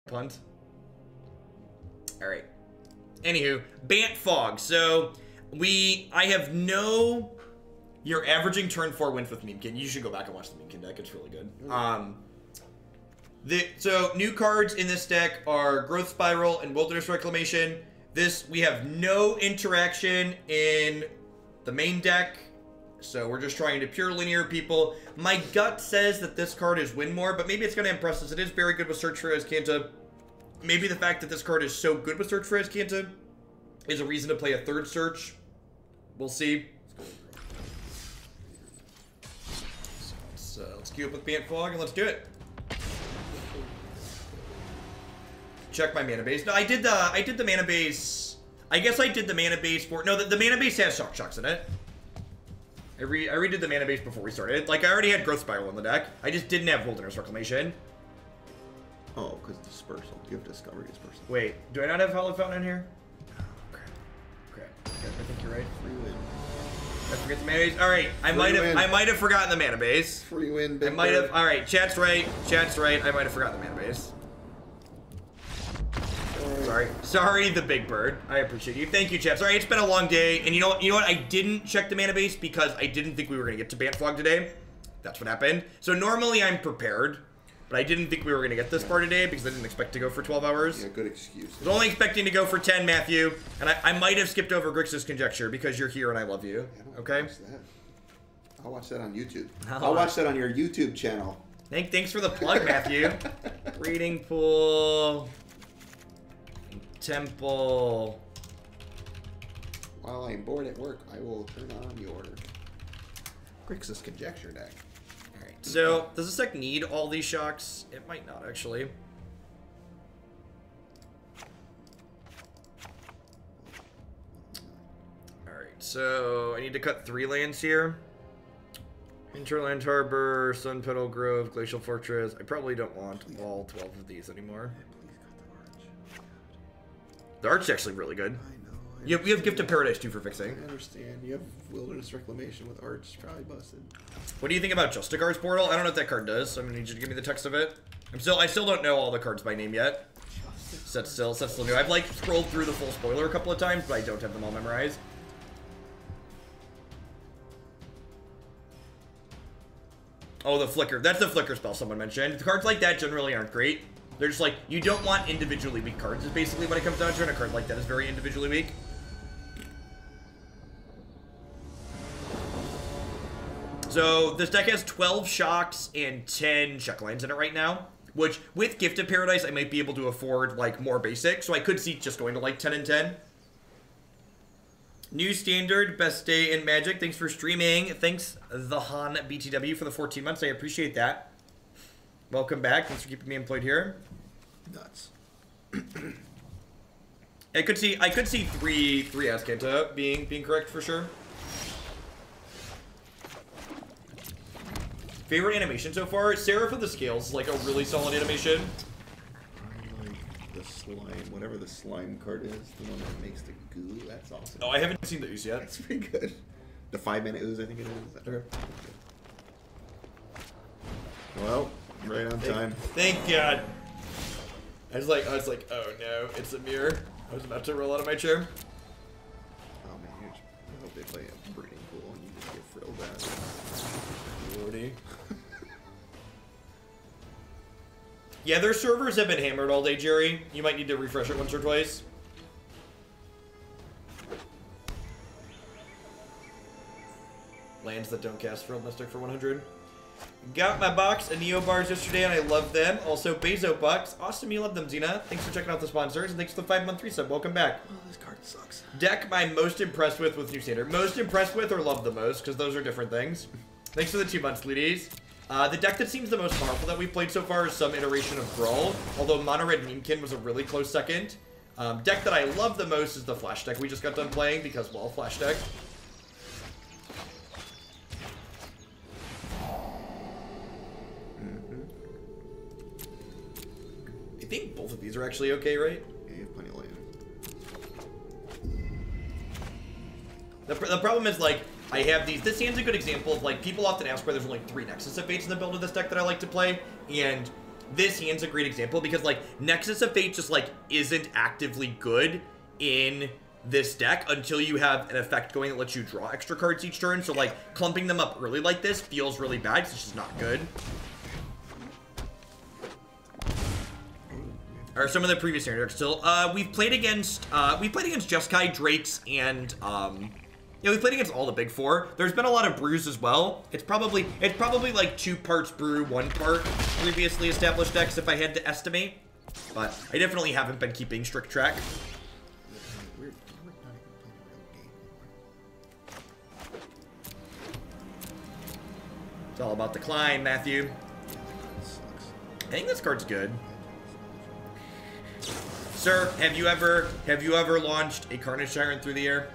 punt. Alright. Anywho, Bant Fog. So, I have no... You're averaging turn 4 wins with Memekin. You should go back and watch the Memekin deck. It's really good. So, new cards in this deck are Growth Spiral and Wilderness Reclamation. We have no interaction in the main deck. So, we're just trying to pure linear people. My gut says that this card is win more, but maybe it's going to impress us. It is very good with Search for Azcanta. Maybe the fact that this card is so good with Search for Azcanta is a reason to play a third Search. We'll see. So let's queue up with Bant Fog and let's do it. Check my mana base. No, I did the mana base. I guess I did the mana base for... No, the mana base has Shocks in it. I redid the mana base before we started. Like, I already had Growth Spiral in the deck. I just didn't have Wilderness Reclamation. Oh, because Dispersal. You have Discovery Dispersal. Wait, do I not have Hallowed Fountain in here? Oh, crap. Crap. I think you're right. Free win. I forget the mana base. Alright, I might have forgotten the mana base. Free win, big I might have. Alright, chat's right. Chat's right. I might have forgotten the mana base. Sorry, the big bird. I appreciate you. Thank you, chat. Sorry, it's been a long day. And you know what? I didn't check the mana base because I didn't think we were going to get to Bant Fog today. That's what happened. So normally I'm prepared, but I didn't think we were going to get this far today because I didn't expect to go for 12 hours. Yeah, good excuse. I was only expecting to go for 10, Matthew. And I might have skipped over Grixis Conjecture because you're here and I love you. Okay? I'll watch that on YouTube. I'll watch that on your YouTube channel. Thanks for the plug, Matthew. Breeding Pool... Temple. While I'm bored at work, I will turn on your Grixis Conjecture deck. Alright, so does this deck need all these shocks? It might not, actually. Alright, so I need to cut 3 lands here. Hinterland Harbor, Sunpetal Grove, Glacial Fortress. I probably don't want all 12 of these anymore. The Arch is actually really good. I know. We have Gift of Paradise too for fixing. I understand. You have Wilderness Reclamation with Arch. Probably busted. What do you think about Justicar's Portal? I don't know what that card does, so I'm gonna need you to give me the text of it. I still don't know all the cards by name yet. Set's still new. I've like scrolled through the full spoiler a couple of times, but I don't have them all memorized. Oh, the Flicker. That's the Flicker spell someone mentioned. Cards like that generally aren't great. They're just like, you don't want individually weak cards is basically what it comes down to, and a card like that is very individually weak. So, this deck has 12 shocks and 10 checklands in it right now, which, with Gift of Paradise, I might be able to afford, like, more basic, so I could see just going to, like, 10 and 10. New standard, best day in Magic. Thanks for streaming. Thanks, the Han BTW, for the 14 months. I appreciate that. Welcome back. Thanks for keeping me employed here. Nuts. I could see three Azcanta being correct for sure. Favorite animation so far? Seraph of the Scales is like a really solid animation. I like the slime, whatever the slime card is, the one that makes the goo. That's awesome. Oh, I haven't seen the ooze yet. That's pretty good. The 5-minute ooze, I think it is. Okay. Well, right on time. Thank God. I was like, oh no, it's a mirror. I was about to roll out of my chair. Oh man, I hope they play a breeding pool and you just get frilled at. Lordy. Yeah, their servers have been hammered all day, Jerry. You might need to refresh it once or twice. Lands that don't cast Frilled Mystic for 100. Got my box of Neo bars yesterday and I love them. Also, Bezo bucks. Awesome, you love them, Xena. Thanks for checking out the sponsors and thanks for the 5-month resub. Welcome back. Oh, this card sucks. Deck I'm most impressed with New Standard. Most impressed with or love the most, because those are different things. Thanks for the 2 months, ladies. The deck that seems the most powerful that we've played so far is some iteration of Brawl, although Mono Red Memekin was a really close second. Deck that I love the most is the Flash deck we just got done playing, because, well, Flash deck. I think both of these are actually okay, right? Yeah, you have plenty of land. The problem is, like, I have these. This hand's a good example of, like, people often ask why there's only 3 Nexus of Fates in the build of this deck that I like to play, and this hand's a great example because, like, Nexus of Fate just, like, isn't actively good in this deck until you have an effect going that lets you draw extra cards each turn. So, like, clumping them up early like this feels really bad because it's just not good. Or some of the previous standard decks still. We've played against Jeskai, Drakes, and yeah, we played against all the big four. There's been a lot of brews as well. It's probably like 2 parts brew, 1 part previously established decks if I had to estimate. But I definitely haven't been keeping strict track. It's all about the climb, Matthew. I think this card's good. Sir, have you ever launched a Carnage Tyrant through the air?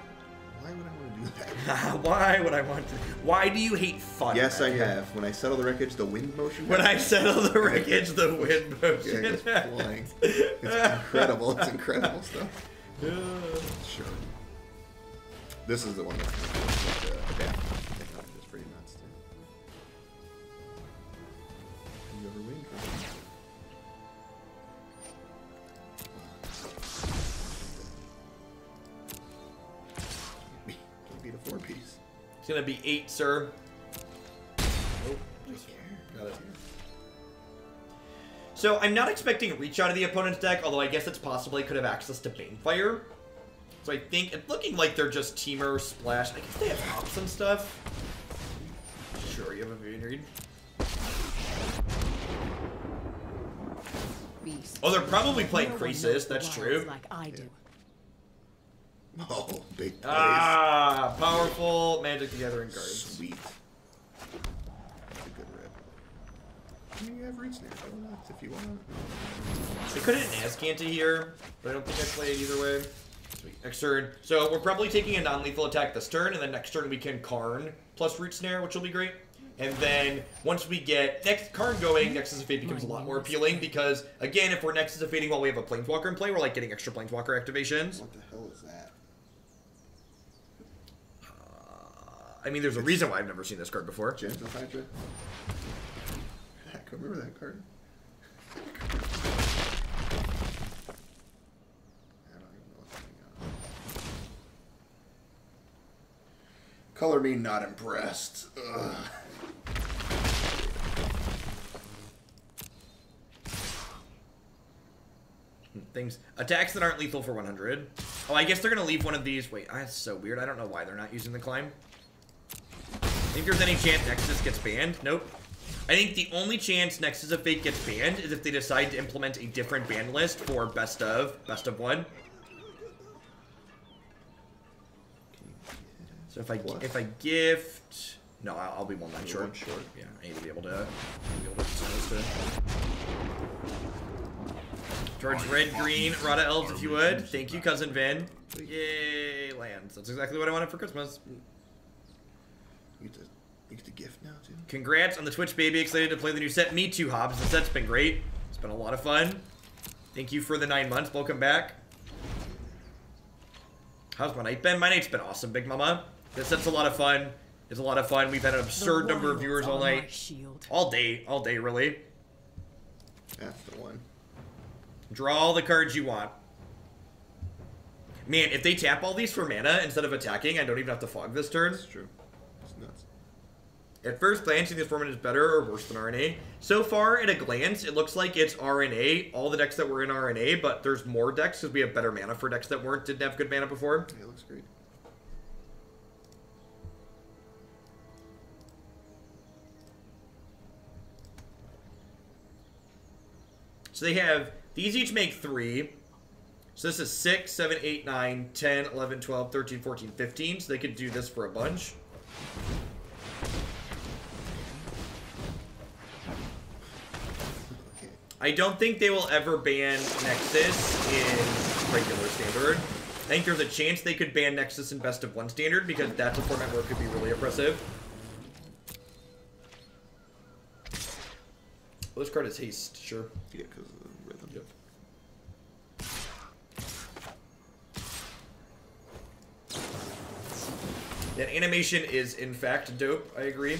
Why would I want to do that? Why would I want to? Why do you hate fun? Yes, I have. When I settle the wreckage, the wind motion. When I settle the wreckage, the wind motion. Yeah, it's flying. It's incredible. It's incredible stuff. Sure. This is the one that's it's pretty nuts too. You ever win? Can't beat a 4-piece. It's gonna be 8, sir. Nope. Just got it. So I'm not expecting reach out of the opponent's deck, although I guess it's possible he could have access to Banefire. So I think it's looking like they're just Temur, Splash. I guess they have hops and stuff. Sure, you have a Vivian Reed. Oh, they're probably playing Crisis. That's true. Like I do. Oh, big plays. Ah, powerful Magic the Gathering cards. Sweet. That's a good rip. I mean, you have Root Snare. Go nuts if you want. I could hit an Azcanta here, but I don't think I play it either way. Sweet. Next turn. So we're probably taking a non-lethal attack this turn, and then next turn we can Karn plus Root Snare, which will be great. And then once we get Karn going, Nexus of Fate becomes a lot more appealing because, again, if we're Nexus of Fating while we have a Planeswalker in play, we're like getting extra Planeswalker activations. What the hell is that? I mean, there's a reason why I've never seen this card before. Gentle Hydra. Heck, remember that card? I don't even know what's going on. Color me not impressed. Ugh. Attacks that aren't lethal for 100. Oh, I guess they're gonna leave one of these. Wait, that's so weird. I don't know why they're not using the climb. Think there's any chance Nexus gets banned? Nope. I think the only chance Nexus of Fate gets banned is if they decide to implement a different ban list for best of one. So if I gift, no, I'll be 1 line short. Yeah, I need to be able to Charge red, green, Rada Elves if you would. Thank you, Cousin Vin. Yay, lands. That's exactly what I wanted for Christmas. You get the gift now, too. Congrats on the Twitch, baby. Excited to play the new set. Me too, Hobbs. The set's been great. It's been a lot of fun. Thank you for the 9 months. Welcome back. How's my night been? My night's been awesome, Big Mama. This set's a lot of fun. It's a lot of fun. We've had an absurd number of viewers all night. All day, really. That's the one. Draw all the cards you want. Man, if they tap all these for mana instead of attacking, I don't even have to fog this turn. That's true. It's nuts. At first glance, this format is better or worse than RNA. So far, at a glance, it looks like it's RNA. All the decks that were in RNA, but there's more decks because we have better mana for decks that didn't have good mana before. Yeah, it looks great. So they have, these each make 3. So this is 6, 7, 8, 9, 10, 11, 12, 13, 14, 15. So they could do this for a bunch. I don't think they will ever ban Nexus in regular standard. I think there's a chance they could ban Nexus in best of 1 standard because that's a format where it could be really oppressive. Well, this card is haste, sure. Yeah, because of the rhythm. Yep. That animation is, in fact, dope. I agree.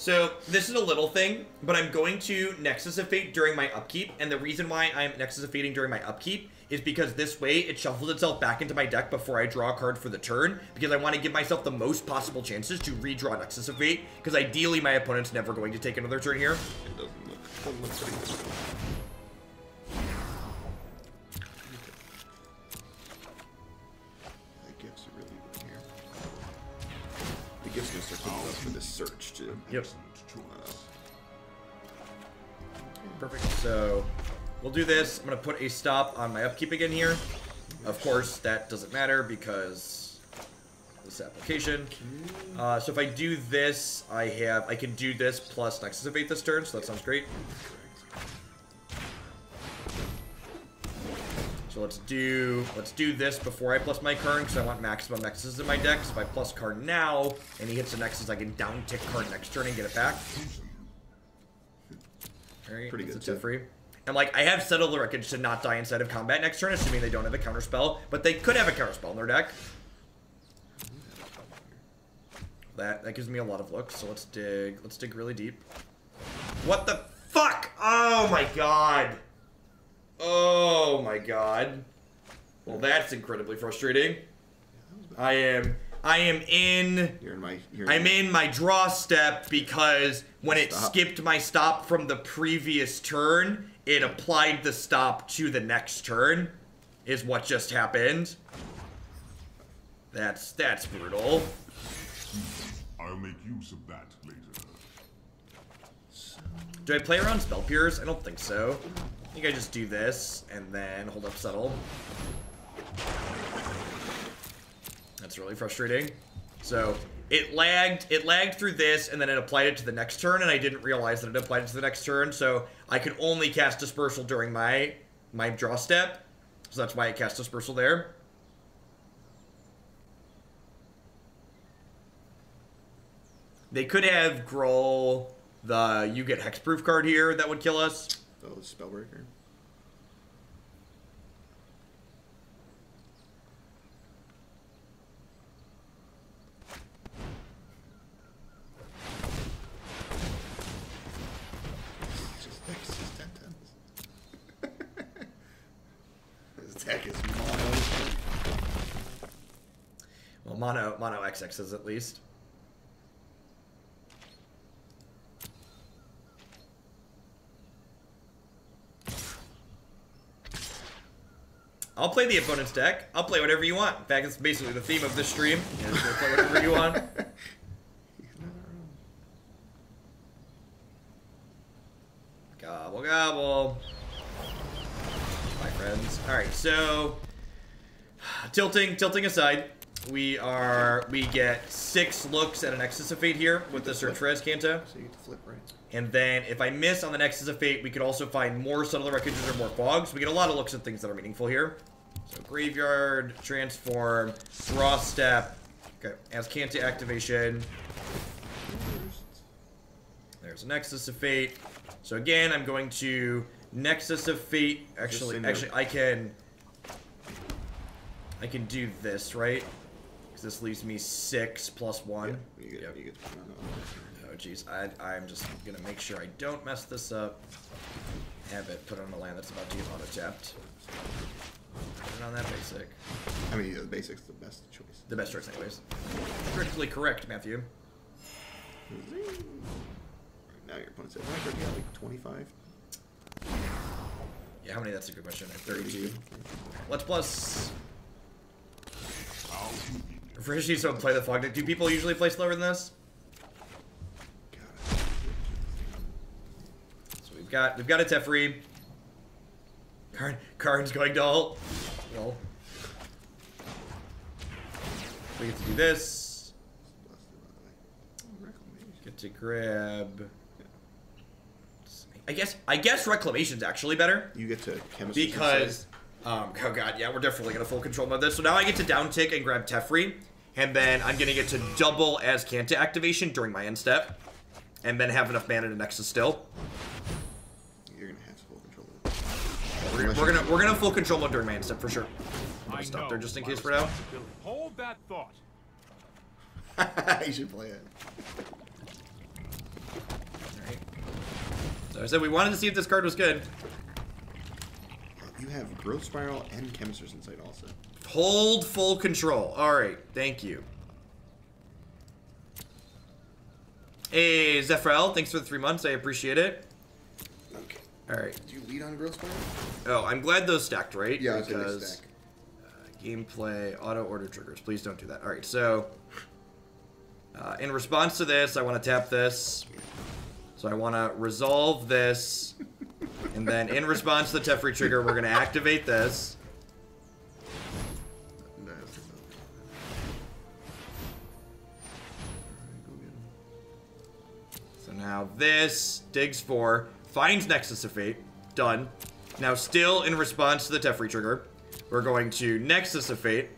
So, this is a little thing, but I'm going to Nexus of Fate during my upkeep, and the reason why I'm Nexus of Fating during my upkeep is because this way it shuffles itself back into my deck before I draw a card for the turn, because I want to give myself the most possible chances to redraw Nexus of Fate, because ideally my opponent's never going to take another turn here. It doesn't look pretty good. The gifts are really good here. The gifts are going to start up for this search, too. Yep. Perfect. So, we'll do this. I'm going to put a stop on my upkeep again here. Of course, that doesn't matter because this application. So if I do this, I can do this plus Nexus of Fate this turn, so that sounds great. So let's do this before I plus my Karn, because I want maximum Nexuses in my deck. So if I plus Karn now, and he hits the Nexus, I can down tick Karn next turn and get it back. Alright, pretty good. Teferi. And like, I have Settle the Wreckage to not die inside of combat next turn, assuming they don't have a counterspell, but they could have a counterspell in their deck. That gives me a lot of looks, so let's dig really deep. What the fuck? Oh my god. Oh my god. Well, that's incredibly frustrating. I am in my draw step because when it skipped my stop from the previous turn, it applied the stop to the next turn, is what just happened. That's brutal. I'll make use of that later. Do I play around Spell Pierce? I don't think so. I think I just do this and then hold up Settle. That's really frustrating. So it lagged through this, and then it applied it to the next turn, and I didn't realize that it applied it to the next turn, so I could only cast Dispersal during my draw step. So that's why I cast Dispersal there. They could have Groll the you get Hexproof card here that would kill us. Oh, Spellbreaker. His deck is mono. Well, mono XXs at least. I'll play the opponent's deck. I'll play whatever you want. In fact, it's basically the theme of this stream. Is to play whatever you want. Gobble gobble. My friends. Alright, so tilting aside, we get 6 looks at a Nexus of Fate here with the search for Azcanta. So you get to flip, right? And then if I miss on the Nexus of Fate, we could also find more Settle the Wreckages or more fogs. We get a lot of looks at things that are meaningful here. So Graveyard, Transform, Draw Step. Okay, Azcanta activation. There's a Nexus of Fate. So again, I'm going to Nexus of Fate. Actually, I can do this, right? Because this leaves me 6 plus 1. Yeah, you get to put on. Oh jeez, I'm just gonna make sure I don't mess this up. Have it put on a land that's about to get auto-tapped. Put it on that basic. I mean, the basic's the best choice. The best choice anyways. Critically correct, Matthew. Now your opponent's at record, you got like 25. Yeah, how many? That's a good question. I have 32. Let's plus. Refresh needs to play the fog deck. Do people usually play slower than this? So we've got a Teferi. Karn's going to ult. Well, we get to do this. Get to grab. I guess Reclamation's actually better. You get to Chemister. Because, oh god, yeah, we're definitely gonna full control mode this. So now I get to down tick and grab Teferi, and then I'm gonna get to double Azcanta activation during my end step, and then have enough mana to Nexus still. You're gonna have to full control it. We're gonna full control mode during my end step for sure. I'm gonna stop there just in case for now. Hold that thought. You should play it. So I said we wanted to see if this card was good. You have Growth Spiral and Chemister's Insight also. Hold full control. Alright, thank you. Hey, Zephyr, thanks for the 3 months. I appreciate it. Okay. Alright. Did you lead on Growth Spiral? Oh, I'm glad those stacked, right? Yeah, because stack. Gameplay, auto order triggers. Please don't do that. Alright, so in response to this, I want to tap this. So I want to resolve this. And then in response to the Teferi trigger, we're going to activate this. So now this digs 4, finds Nexus of Fate. Done. Now still in response to the Teferi trigger, we're going to Nexus of Fate.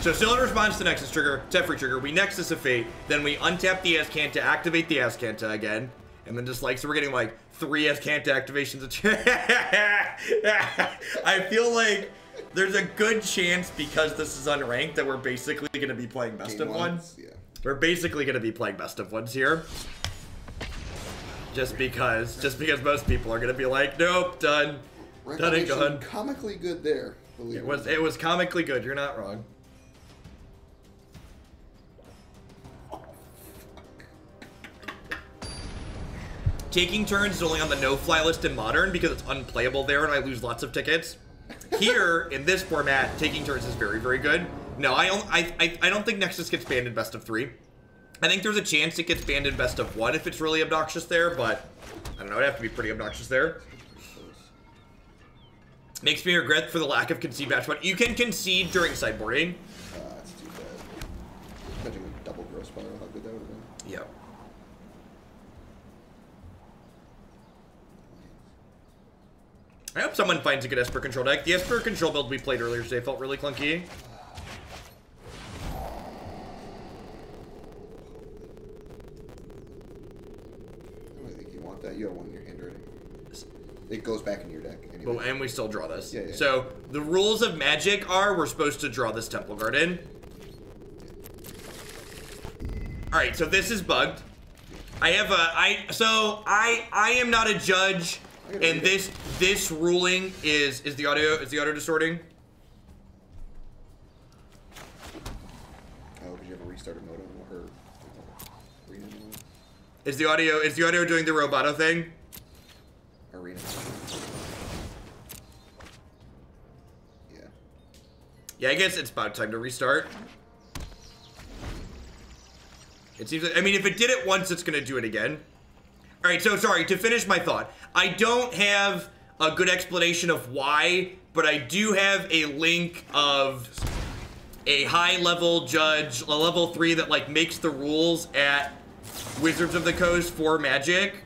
So still in response to Nexus trigger, Teferi trigger, we Nexus of Fate, then we untap the Azcanta, activate the Azcanta again, and then just like, so we're getting like 3 Azcanta activations. I feel like there's a good chance, because this is unranked, that we're basically going to be playing best of ones. Yeah. We're basically going to be playing best of ones here. Just because most people are going to be like, nope, done. Done and gone. Comically good there. It was comically good. You're not wrong. Taking turns is only on the no-fly list in Modern because it's unplayable there and I lose lots of tickets. Here, in this format, taking turns is very, very good. No, I don't think Nexus gets banned in best of 3. I think there's a chance it gets banned in best of 1 if it's really obnoxious there, but I don't know, it'd have to be pretty obnoxious there. Makes me regret for the lack of concede match, but you can concede during sideboarding. That's too bad. Imagine a double Growth Spiral, how good that would have been. Yep. I hope someone finds a good Esper control deck. The Esper control build we played earlier today felt really clunky. I think you want that. You have one in your hand already. It goes back in your deck. Anyway. But, and we still draw this. Yeah, yeah. So the rules of Magic are we're supposed to draw this Temple Garden. All right, so this is bugged. I have a I am not a judge, and this ruling is the audio distorting? Oh, did you ever restart a modem or arena mode? Is the audio doing the Roboto thing? Arena. Yeah. Yeah, I guess it's about time to restart. It seems like, I mean, if it did it once, it's gonna do it again. All right, so sorry, to finish my thought. I don't have a good explanation of why, but I do have a link of a high-level judge, a level 3 that, like, makes the rules at Wizards of the Coast for Magic.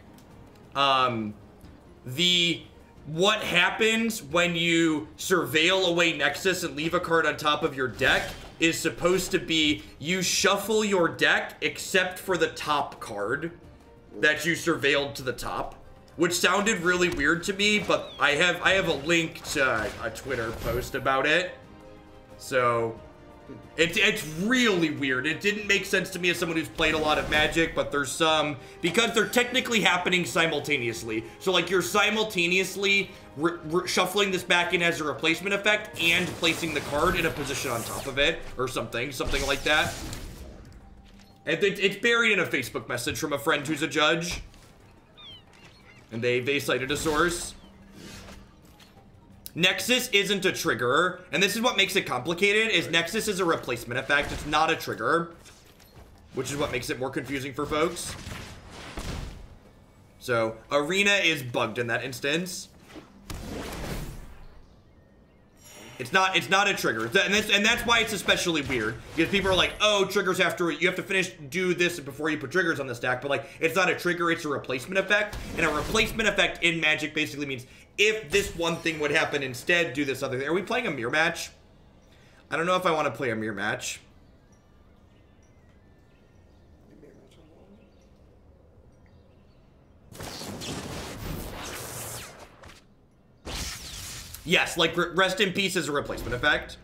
What happens when you surveil away Nexus and leave a card on top of your deck is supposed to be you shuffle your deck except for the top card that you surveilled to the top, which sounded really weird to me, but I have a link to a Twitter post about it. So it's really weird. It didn't make sense to me as someone who's played a lot of Magic, but there's some, because they're technically happening simultaneously. So like you're simultaneously shuffling this back in as a replacement effect and placing the card in a position on top of it or something like that. And it's buried in a Facebook message from a friend who's a judge. And they cited a source. Nexus isn't a trigger, and this is what makes it complicated, is Nexus is a replacement effect, it's not a trigger, which is what makes it more confusing for folks. So, Arena is bugged in that instance. It's not a trigger, and that's why it's especially weird, because people are like, oh, triggers you have to do this before you put triggers on the stack, but like, it's not a trigger, it's a replacement effect, and a replacement effect in Magic basically means if this one thing would happen instead, do this other thing. Are we playing a mirror match? I don't know if I want to play a mirror match. Yes, like Rest in Peace is a replacement effect.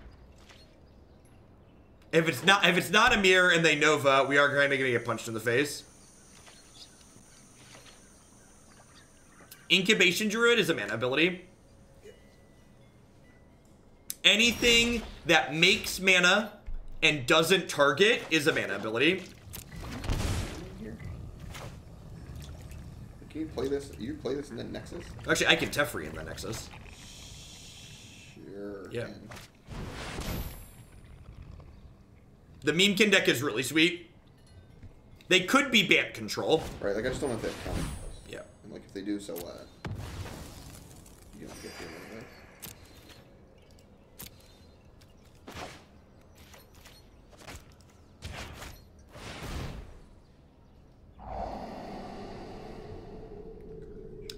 If it's not a mirror and they Nova, we are kind of gonna get punched in the face. Incubation Druid is a mana ability. Anything that makes mana and doesn't target is a mana ability. Can you play this? You play this in the Nexus? Actually, I can Teferi in the Nexus. Sure. Yeah. Can. The Memekin deck is really sweet. They could be Bant control. Right, like I just don't want that counter. Yeah. And like if they do, so what? You don't get the other way.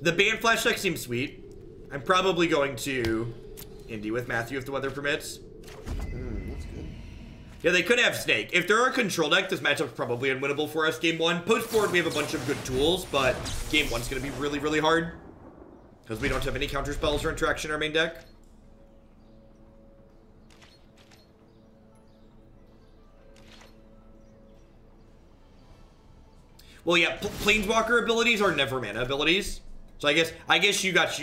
The Bant Flash deck seems sweet. I'm probably going to Indy with Matthew if the weather permits. That's good. Yeah, they could have Snake. If they're a control deck, this matchup's probably unwinnable for us game 1. Post-board, we have a bunch of good tools, but game 1's going to be really, really hard. Because we don't have any counter spells or interaction in our main deck. Well, yeah, Planeswalker abilities are never mana abilities. So I guess you got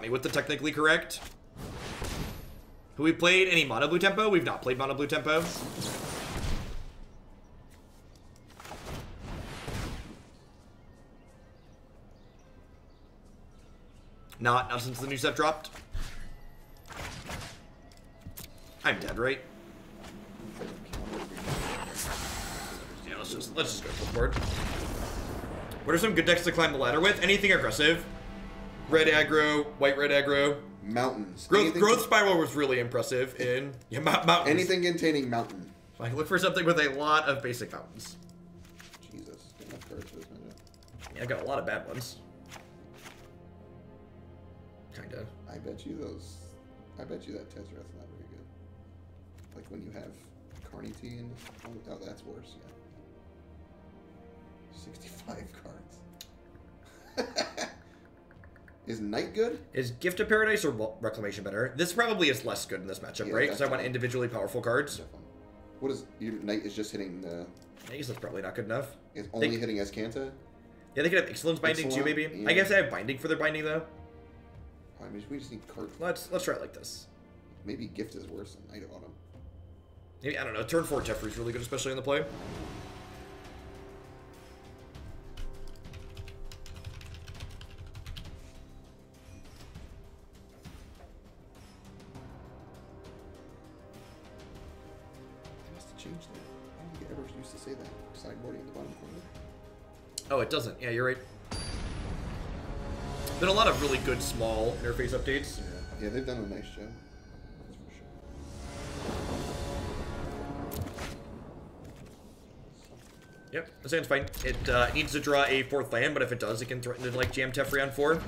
me with the technically correct. Have we played any Mono Blue Tempo? We've not played Mono Blue Tempo. Not since the new set dropped. I'm dead, right? Yeah, let's just go full board. What are some good decks to climb the ladder with? Anything aggressive. Red aggro, white red aggro. Mountains. Growth Spiral was really impressive in mountains. Anything containing mountain. Like, look for something with a lot of basic mountains. Jesus, got enough cards for this matchup. Yeah, I got a lot of bad ones. Kinda. I bet you that Tezzeret's not very good. Like when you have Carnity and oh, that's worse. Yeah. 65 cards. Is Knight good? Is Gift of Paradise or Reclamation better? This probably is less good in this matchup, Yeah, right? Because I want individually powerful cards. What is your Knight is just hitting the? I guess that's probably not good enough. It's only hitting Azcanta. Yeah, they could have Excellence Binding too, maybe. Yeah. I guess I have Binding for their Binding though. I mean, we just need cards. Let's try it like this. Maybe Gift is worse than Knight of Autumn. Maybe, I don't know. Turn 4 Teferi's really good, especially in the play. Change that. I don't think it ever used to say that. Sideboarding at the bottom corner. Oh, it doesn't. Yeah, you're right. Been a lot of really good small interface updates. Yeah, they've done a nice job. That's for sure. Yep, this hand's fine. It needs to draw a 4th land, but if it does, it can threaten to like jam Teferi on 4.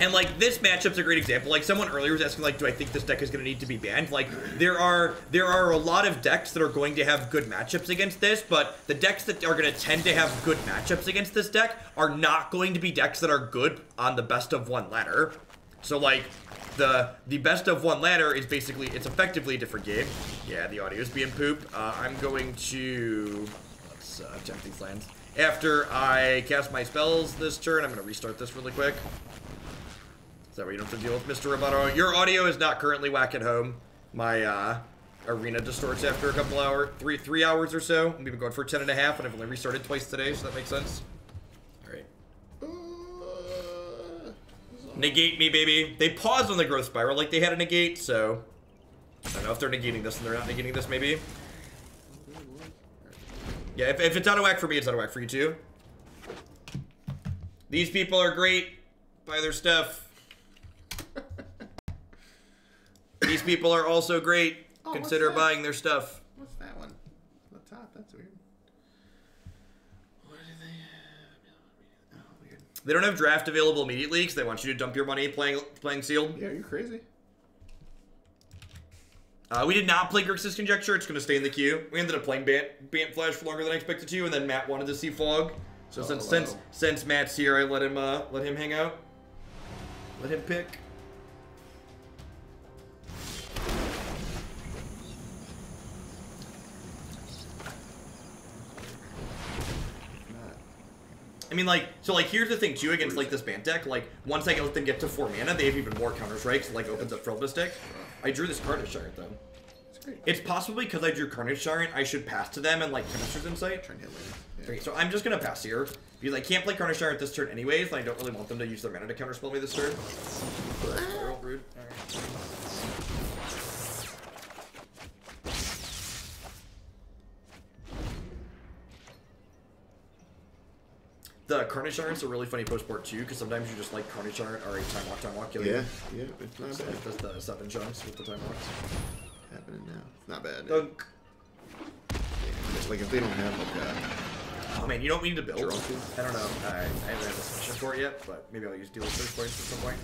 And, like, this matchup's a great example. Like, someone earlier was asking, like, do I think this deck is going to need to be banned? Like, there are a lot of decks that are going to have good matchups against this, but the decks that are going to tend to have good matchups against this deck are not going to be decks that are good on the best of 1 ladder. So, like, the best of 1 ladder is basically, it's effectively a different game. Yeah, the audio's being pooped. I'm going to, let's check these lands. After I cast my spells this turn, I'm going to restart this really quick. Is that where you don't have to deal with Mr. Roboto? Your audio is not currently whack at home. My arena distorts after a couple hours, 3 hours or so. We've been going for 10.5, and I've only restarted twice today, so that makes sense. All right. Negate me, baby. They paused on the growth spiral like they had a negate, so I don't know if they're negating this and they're not negating this, maybe. Yeah, if it's out of whack for me, it's out of whack for you too. These people are great. Buy their stuff. These people are also great. Oh, consider buying their stuff. What's that one? The top. That's weird. What do they have? Oh, weird. They don't have draft available immediately because they want you to dump your money playing sealed. Yeah, are you crazy? We did not play Grixis Conjecture. It's going to stay in the queue. We ended up playing Bant Flash for longer than I expected to, and then Matt wanted to see Fog. So since Matt's here, I let him hang out. Let him pick. I mean, like, so, like, here's the thing, too, against, like, this Bant deck. Like, once I let them get to 4 mana, they have even more counter-strikes, so, like, opens up Frilled deck. I drew this Carnage Giant, though. It's great. It's possibly because I drew Carnage Giant, I should pass to them and, like, Chemister's Insight. Trying to hit later. Yeah. Okay, so I'm just gonna pass here, because I can't play Carnage Giant this turn anyways, and I don't really want them to use their mana to counterspell me this turn. Real rude. Alright. The Carnage Giant's a really funny post-board too, because sometimes you just like Carnage Giant or a time walk kill you. Yeah, it's not So bad. it does the 7 jumps with the time walks. Happening now. It's not bad. Dunk. It's like if they don't have like Oh man, you don't need to build. Drunken. I don't know. I haven't had a submission for it yet, but maybe I'll use dealer search points at some point.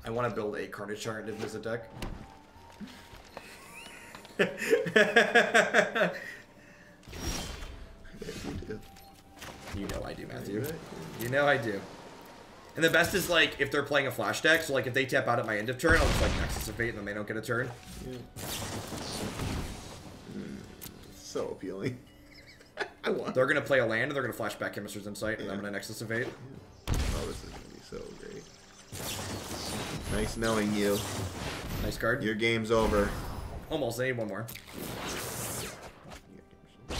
I want to build a Carnage Giant in this deck. You know I do, Matthew. You know I do. And the best is, like, if they're playing a flash deck, so, like, if they tap out at my end of turn, I'll just, like, Nexus of Fate, and then they don't get a turn. Yeah. So appealing. I want. They're going to play a land, and they're going to flash back Chemister's Insight, and I'm going to Nexus of Fate. Yeah. Oh, this is going to be so great. Nice knowing you. Nice card. Your game's over. Almost. I need one more.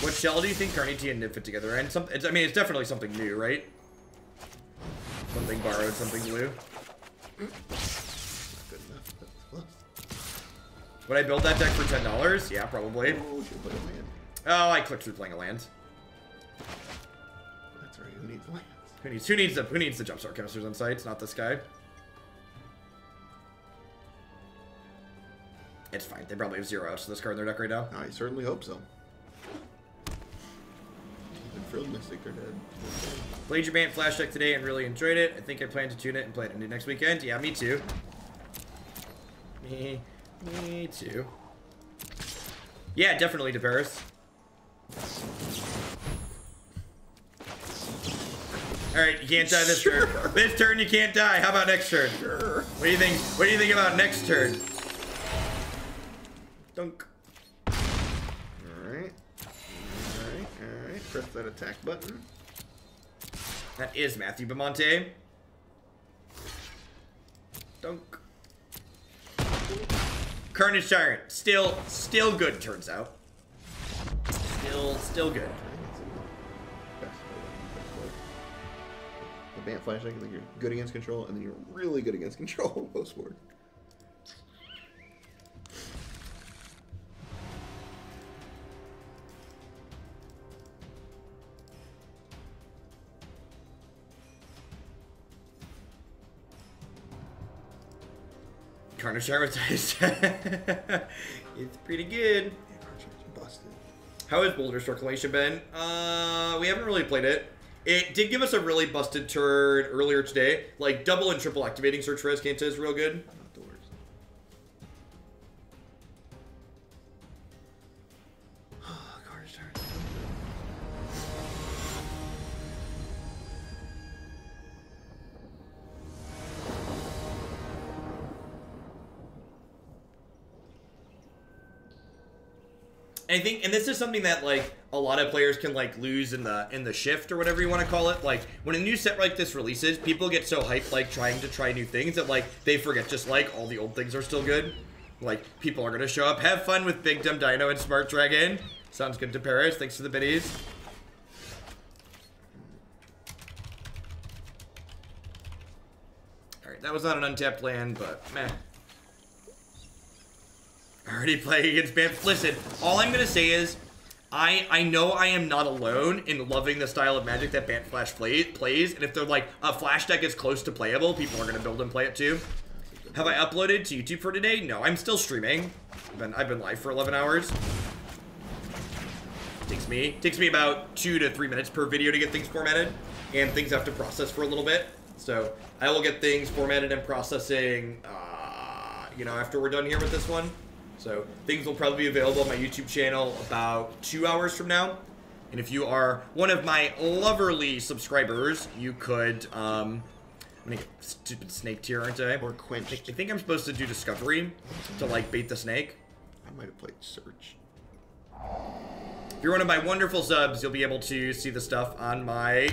What shell do you think Carnage and Nib fit together? And I mean, it's definitely something new, right? Something borrowed, something blue. Not good enough, but close. Would I build that deck for $10? Yeah, probably. Oh, should play a land. Oh, I clicked through playing a land. That's right. Who needs lands? Who needs the Jumpstart Chemister's Insight? It's not this guy. It's fine. They probably have 0 outs to this card in their deck right now. I certainly hope so. Even Frilled Mystic are dead. Played your Bant Flash deck today and really enjoyed it. I think I plan to tune it and play it into next weekend. Yeah, me too. Me too. Yeah, definitely to Paris. Alright, you can't die this turn. This turn you can't die. How about next turn? Sure. What do you think? What do you think about next turn? Dunk. Alright. Alright. Press that attack button. That is Matthew Bamonte. Dunk. Carnage Giant. Still good, turns out. Still good. The Bant Flash deck, I think you're good against control, and then you're really good against control post-board. Carnage Giant Dice. It's pretty good. Yeah, Archer's busted. How has Wilderness Reclamation been? We haven't really played it. It did give us a really busted turn earlier today. Like, double and triple activating Search for Azcanta is real good. Not the worst. Carnage Giant. And I think, and this is something that, like, a lot of players can, like, lose in the shift or whatever you want to call it. Like, when a new set like this releases, people get so hyped, like, trying to try new things that, like, they forget just, like, all the old things are still good. Like, people are going to show up. Have fun with Big Dumb Dino and Smart Dragon. Sounds good to Paris. Thanks for the biddies. Alright, that was not an untapped land, but meh. Already playing against Bant. Listen, all I'm going to say is, I know I am not alone in loving the style of Magic that Bant Flash plays, and if they're like, a Flash deck is close to playable, people are going to build and play it too. Have I uploaded to YouTube for today? No, I'm still streaming. I've been live for 11 hours. Takes me about 2 to 3 minutes per video to get things formatted, and things have to process for a little bit. So I will get things formatted and processing, you know, after we're done here with this one. So things will probably be available on my YouTube channel about 2 hours from now. And if you are one of my loverly subscribers, you could, I'm gonna get stupid snake tier, aren't I? Or quenched. I think I'm supposed to do discovery to, like, bait the snake. I might have played Search. If you're one of my wonderful subs, you'll be able to see the stuff on my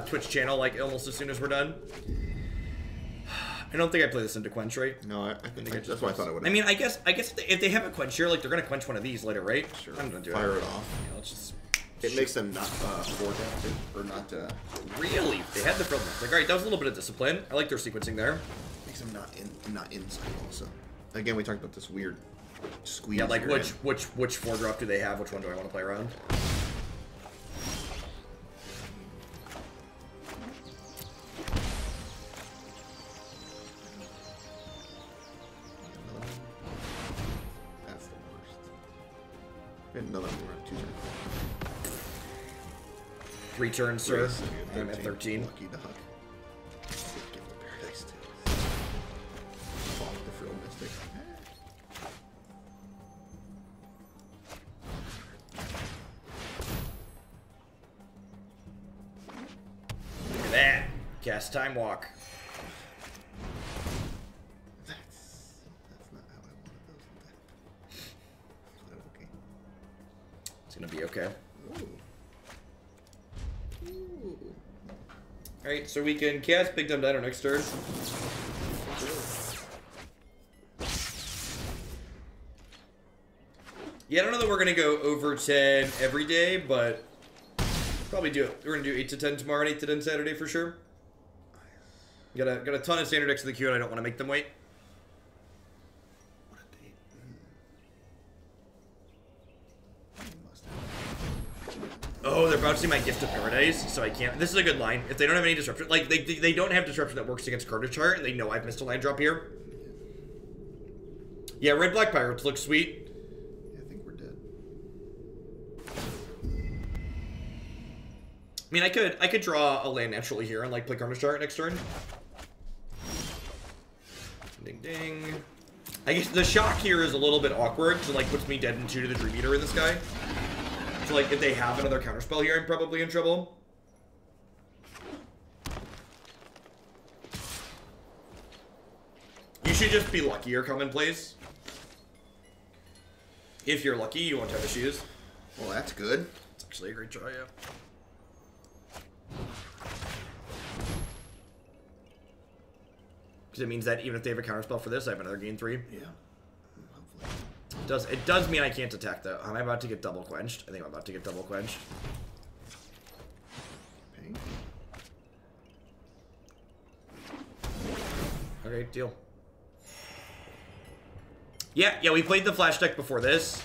Twitch channel, like, almost as soon as we're done. I don't think I play this into quench, right? No, I think that's what I thought it would. I mean, I guess if they have a quench here, like, they're gonna quench one of these later, right? Sure. I'm gonna do Fire it off. Yeah, let's just. It makes them not forecasted or not. Really? They had the frill. Like, alright, that was a little bit of discipline. I like their sequencing there. Makes them not inside also. Again, we talked about this weird squeeze. Yeah, like area. which 4-drop do they have? Which one do I want to play around? That's the worst. Another one. 2 turns. 3 turns, sir. So I'm at 13. Lucky dog. Give the paradise to fall with the frill mystic. Look at that. Cast Time Walk. That's not how I wanted those. But okay. It's gonna be okay. Ooh. Alright, so we can cast Big Dumb Dino next turn. Yeah, I don't know that we're gonna go over 10 every day, but probably do it. We're gonna do 8 to 10 tomorrow and 8 to 10 Saturday for sure. Got a ton of standard decks in the queue and I don't want to make them wait. What a date. Oh, they're bouncing my Gift of Paradise, so I can't. This is a good line. If they don't have any disruption, like they don't have disruption that works against card chart, and they know I've missed a land drop here. Yeah, red black pirates look sweet. Yeah, I think we're dead. I mean, I could draw a land naturally here and like play card chart next turn. Ding ding. I guess the shock here is a little bit awkward, so like puts me dead in 2 to the Dream Eater in this guy. So, like, if they have another counterspell here, I'm probably in trouble. You should just be lucky or commonplace. If you're lucky, you won't have issues. Well, that's good. It's actually a great try, yeah. Because it means that even if they have a counterspell for this, I have another gain 3. Yeah. Hopefully. It does mean I can't attack though. Am I about to get double quenched? I think I'm about to get double quenched. Pink. Okay, deal. Yeah, we played the Flash deck before this.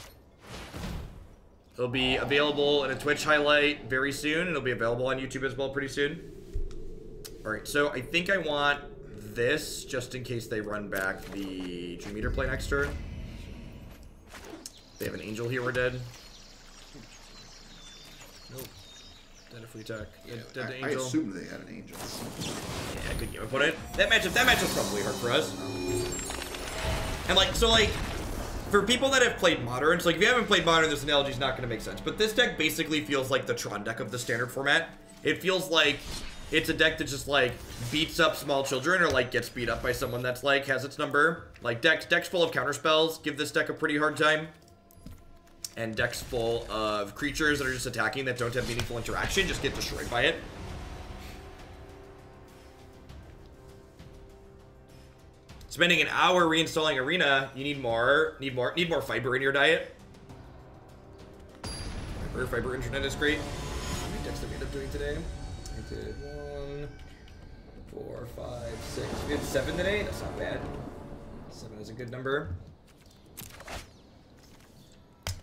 It'll be available in a Twitch highlight very soon. It'll be available on YouTube as well pretty soon. Alright, so I think I want this just in case they run back the Dream Eater play next turn. They have an angel here, we're dead. Nope. Dead if we attack. Dead to I angel. assumed they had an angel. Yeah, good game opponent. That matchup's probably hard for us. And like, so like, for people that have played Modern, so like if you haven't played Modern, this analogy is not going to make sense. But this deck basically feels like the Tron deck of the standard format. It feels like it's a deck that just like beats up small children or like gets beat up by someone that's like has its number. Like decks full of counterspells give this deck a pretty hard time. And decks full of creatures that are just attacking that don't have meaningful interaction just get destroyed by it. Spending an hour reinstalling Arena, you need more fiber in your diet. Fiber internet is great. How many decks did we end up doing today? I did 1, 4, 5, 6. We did 7 today. That's not bad. 7 is a good number.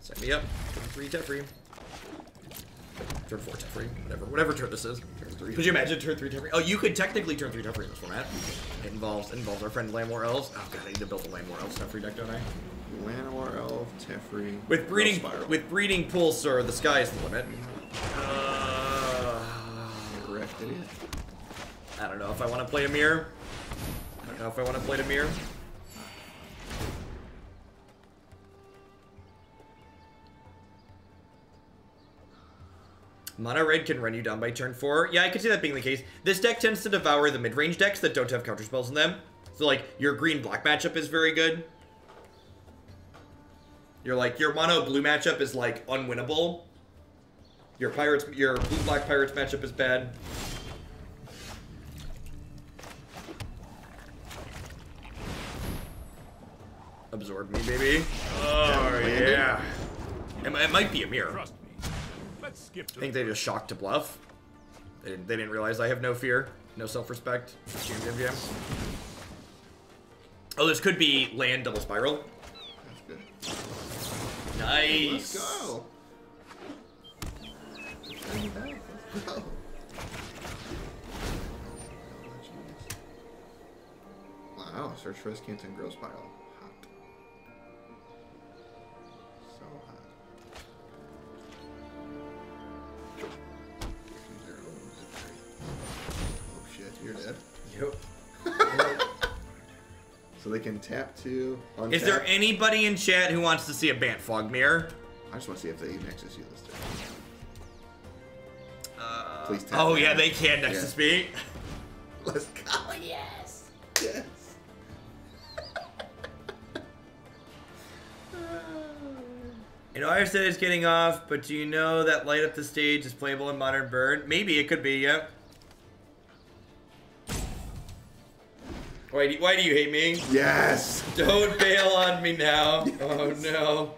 Set me up. Turn 3 Teferi. Turn 4 Teferi. Whatever turn this is. Turn 3. Could you imagine turn 3 Teferi? Oh, you could technically turn 3 Teferi in this format. It involves our friend Landwar Elves. Oh god, I need to build a Landwar Elves Teferi deck, don't I? Landwar Elf, Teferi. With breeding pools, sir, the sky is the limit. Correct, it is. I don't know if I want to play a mirror. Mono red can run you down by turn 4. Yeah, I could see that being the case. This deck tends to devour the mid-range decks that don't have counterspells in them. So, like, your green-black matchup is very good. Your mono-blue matchup is, like, unwinnable. Your blue-black pirates matchup is bad. Absorb me, baby. Oh, yeah. It might be a mirror. Trust me. Let's skip to I think they just shocked to bluff. They didn't realize I have no fear, no self-respect. Oh, this could be land double spiral. That's good. Nice. Let's go. Let's go. Wow, search for Azcanta and Grove Spiral. Hot. So hot. Oh shit, you're dead. Yep. So they can tap to untap. Is there anybody in chat who wants to see a Bant Fog Mirror? I just want to see if they Nexus you this turn. Please tap. Oh that. yeah, they can Nexus me. Let's go. Oh yes. Yes. You know, I said it's getting off, but do you know that light up the stage is playable in Modern Burn? Maybe it could be, yep. Why do you hate me? Yes. Don't bail on me now. Yes. Oh no.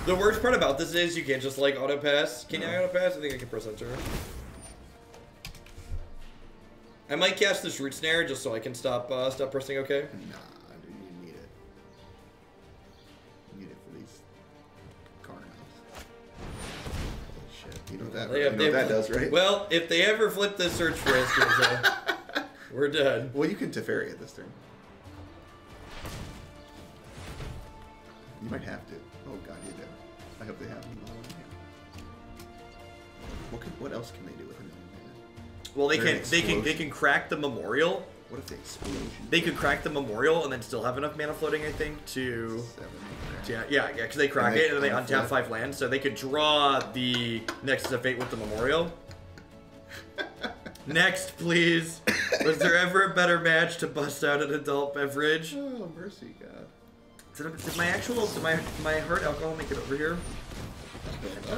The worst part about this is you can't just like auto pass. Can I auto pass? I think I can press enter. I might cast this Root Snare just so I can stop pressing okay. Nah, dude, you need it. You need it for these Karn elves. Holy shit. You know what that does, right? Well, if they ever flip this search for Azcanta, we're done. Well, you can Teferi at this turn. You might have to. Oh god, you do. I hope they have them all in here. What else can they do with a million mana? Well, they can crack the memorial. What if they explosion? They could crack the memorial and then still have enough mana floating, I think, to... Yeah, because they crack it and then they untap 5 lands, so they could draw the Nexus of Fate with the memorial. Next, please. Was there ever a better match to bust out an adult beverage? Oh, mercy, God. Did my hard alcohol make it over here?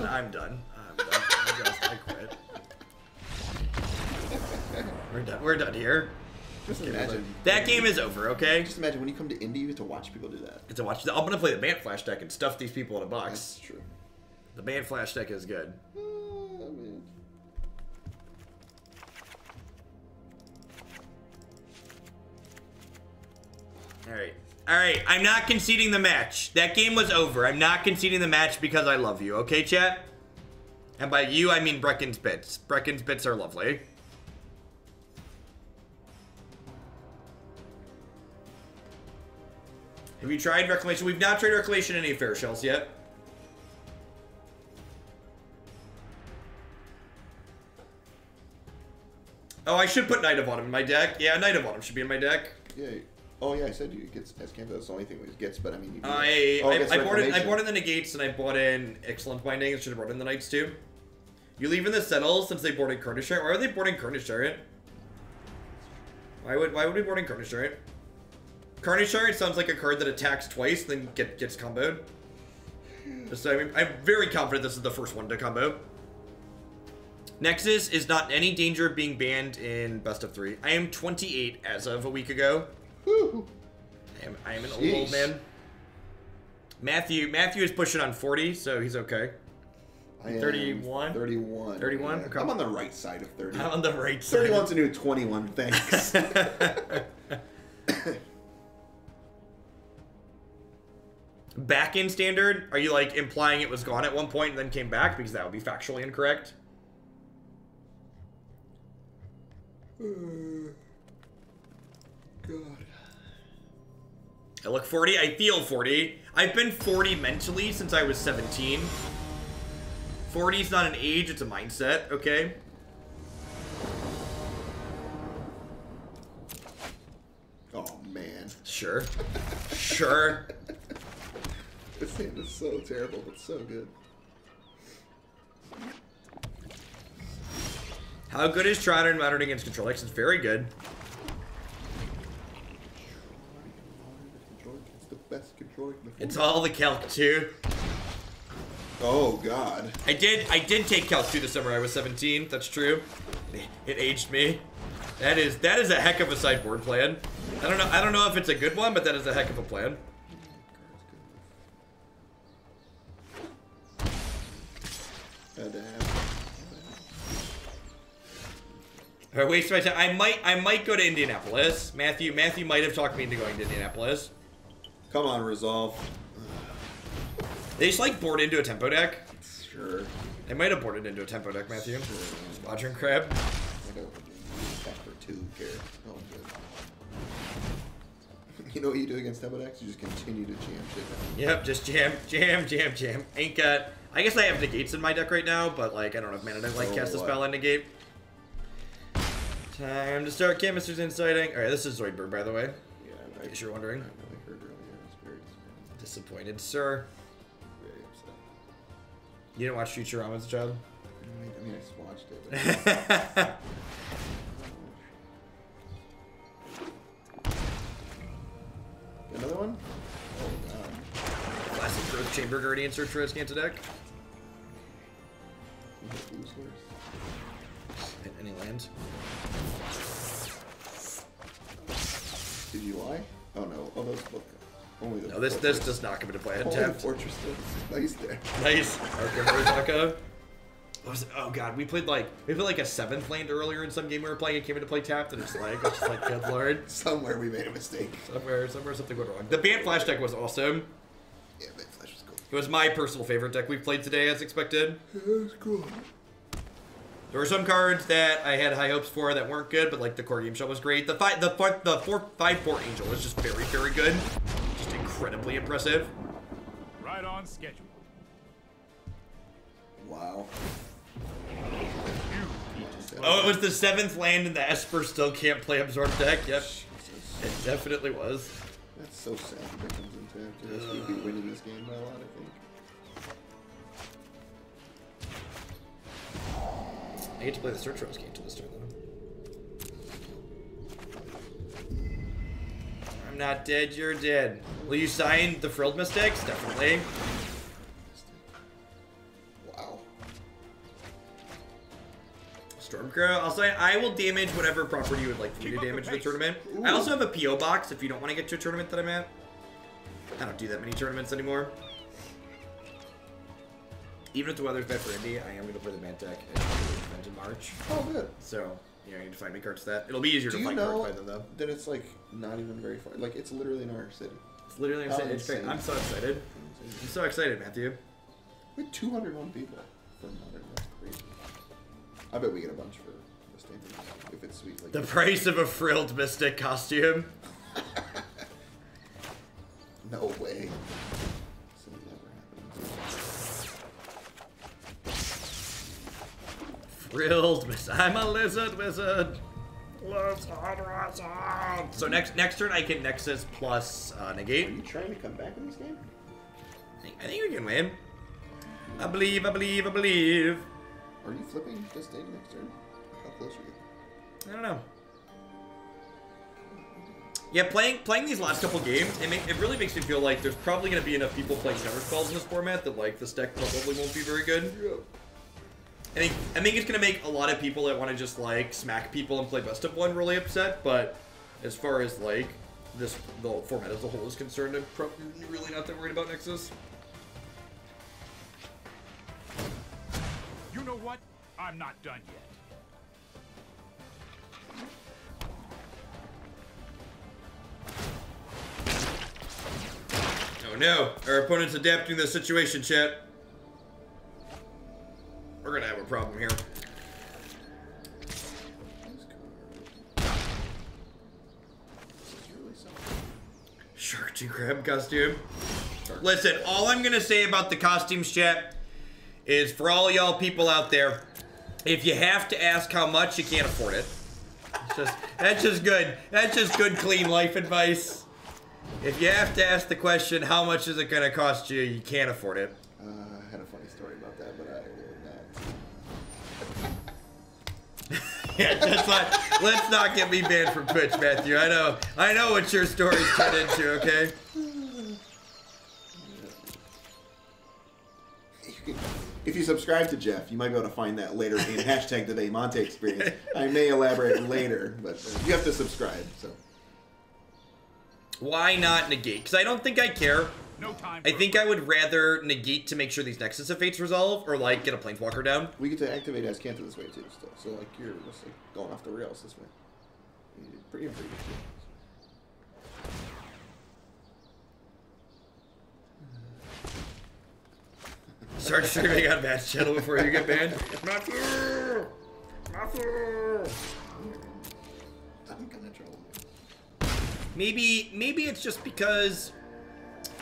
I'm done. I quit. We're done here. Just imagine. That game is over, okay? Just imagine when you come to Indy, you get to watch people do that. It's a watch. I'm gonna play the Bant Flash deck and stuff these people in a box. That's true. The Bant Flash deck is good. Oh, man. Alright, I'm not conceding the match. That game was over. I'm not conceding the match because I love you, okay, chat? And by you, I mean Brecken's bits. Brecken's bits are lovely. Have you tried Reclamation? We've not tried Reclamation in any Fair Shells yet. Oh, I should put Knight of Autumn in my deck. Yeah, Knight of Autumn should be in my deck. Yeah. Oh yeah, I said you get Azcanta. That's the only thing it gets, but I mean, you I bought in the negates and I bought in Excellent Binding. I should have brought in the Knights too. You leave in the Settle since they boarded Carnage Giant. Why are they boarding Carnage Giant? Why would we boarding Carnage Giant? Carnage Giant sounds like a card that attacks twice, then gets comboed. So I'm very confident this is the first one to combo. Nexus is not in any danger of being banned in best of 3. I am 28 as of a week ago. Woo. I am an old man. Matthew is pushing on 40, so he's okay. I am 31? 31. 31? Yeah. Okay. I'm on the right side of 30. I'm on the right side. 31's a new 21, thanks. Back in Standard? Are you like implying it was gone at one point and then came back? Because that would be factually incorrect. God. I look 40. I feel 40. I've been 40 mentally since I was 17. 40 is not an age, it's a mindset, okay? Oh, man. Sure. Sure. This hand is so terrible, but so good. How good is Trotter in Modern against Control X? It's very good. It's the best controller. It's all the calc, too. Oh God. I did take Calc 2 this summer. I was 17. That's true. It aged me. That is a heck of a sideboard plan. I don't know if it's a good one, but that is a heck of a plan. I waste my time. I might go to Indianapolis. Matthew might have talked me into going to Indianapolis. Come on, resolve. They just like board into a tempo deck. Sure. They might have boarded into a tempo deck, Matthew. Sure. Squadron Crab. I go for 2 here. Oh, good. You know what you do against tempo decks? You just continue to jam shit down. Yep, just jam. Ain't got. I guess I have negates in my deck right now, but like I don't have mana to like cast a spell and negate. Time to start Chemister's Inciting. Alright, this is Zoidberg, by the way. Yeah, in case you're wondering. I really heard earlier. I was very disappointed, sir. Very upset. You didn't watch Futurama as a child? I mean, I just watched it. But... Another one? Oh, God. Classic Growth Chamber Guardian search for Azcanta deck. Any land? Did you lie? Oh no. Oh, those look. Only the. No, this does not come into play. Hallowed Fortress still nice there. Nice. Arch of Orazca. Oh god, we played like a 7th land earlier in some game we were playing. It came into play tapped, and it's just like good lord. Somewhere we made a mistake. Somewhere something went wrong. The Bant Flash deck was awesome. Yeah, Bant Flash was cool. It was my personal favorite deck we've played today, as expected. It was cool. There were some cards that I had high hopes for that weren't good, but like the core game shell was great. The 5/4 Angel was just very, very good. Just incredibly impressive. Right on schedule. Wow. Oh, it was the 7th land and the Esper still can't play Absorb deck. Yep. It definitely was. That's so sad that comes into it. We'd be winning this game by a lot, I think. I get to play the Search Rose game to this turn, though. I'm not dead, you're dead. Will you sign the Frilled Mystics? Definitely. Wow. Stormcrow, I'll sign. I will damage whatever property you would like for me to damage in the tournament. Ooh. I also have a P.O. box if you don't want to get to a tournament that I'm at. I don't do that many tournaments anymore. Even if the weather's bad for Indy, I am going to play the Bant deck in March. Oh, good. So, you know, I need to find me cards for that. It'll be easier to find cards by them, though. That it's like not even very far. Like it's literally in our city. It's literally insane. It's great. I'm so excited. I'm so excited, Matthew. We had 201 people for Modern. That's crazy. I bet we get a bunch for this thing if it's sweet. Like The price of a Frilled Mystic costume. No way. This will never happen. Frilled Mystic. I'm a lizard wizard. So next turn I can Nexus plus negate. Are you trying to come back in this game? I think we can win. I believe. Are you flipping this day next turn? How close are you? I don't know. Yeah, playing these last couple games, it really makes me feel like there's probably going to be enough people playing counter spells in this format that like this deck probably won't be very good. Yeah. I think it's going to make a lot of people that want to just like smack people and play best of one really upset, but as far as like the format as a whole is concerned, I'm probably really not that worried about Nexus. You know what? I'm not done yet. Oh no, our opponent's adapting to the situation, chat. We're gonna have a problem here. Shark Two Crab costume. Listen, all I'm gonna say about the costumes, chat, is for all y'all people out there, if you have to ask how much, you can't afford it. That's just good. That's just good, clean life advice. If you have to ask the question, how much is it gonna cost you, you can't afford it. I had a funny story about that, but I will not. Yeah, just let's not get me banned from Twitch, Matthew. I know what your stories turn into, okay? You can If you subscribe to Jeff, you might be able to find that later in hashtag the Monte experience. I may elaborate later, but you have to subscribe. So why not negate? Because I don't think I care. No time. I think I would rather negate to make sure these Nexus of Fates resolve, or like get a Planeswalker down. We get to activate Azcanta this way too, still. So like you're just like going off the rails this way. Pretty good. Start streaming on Match Channel before you get banned. Matthew! Matthew! I'm gonna troll you. Maybe it's just because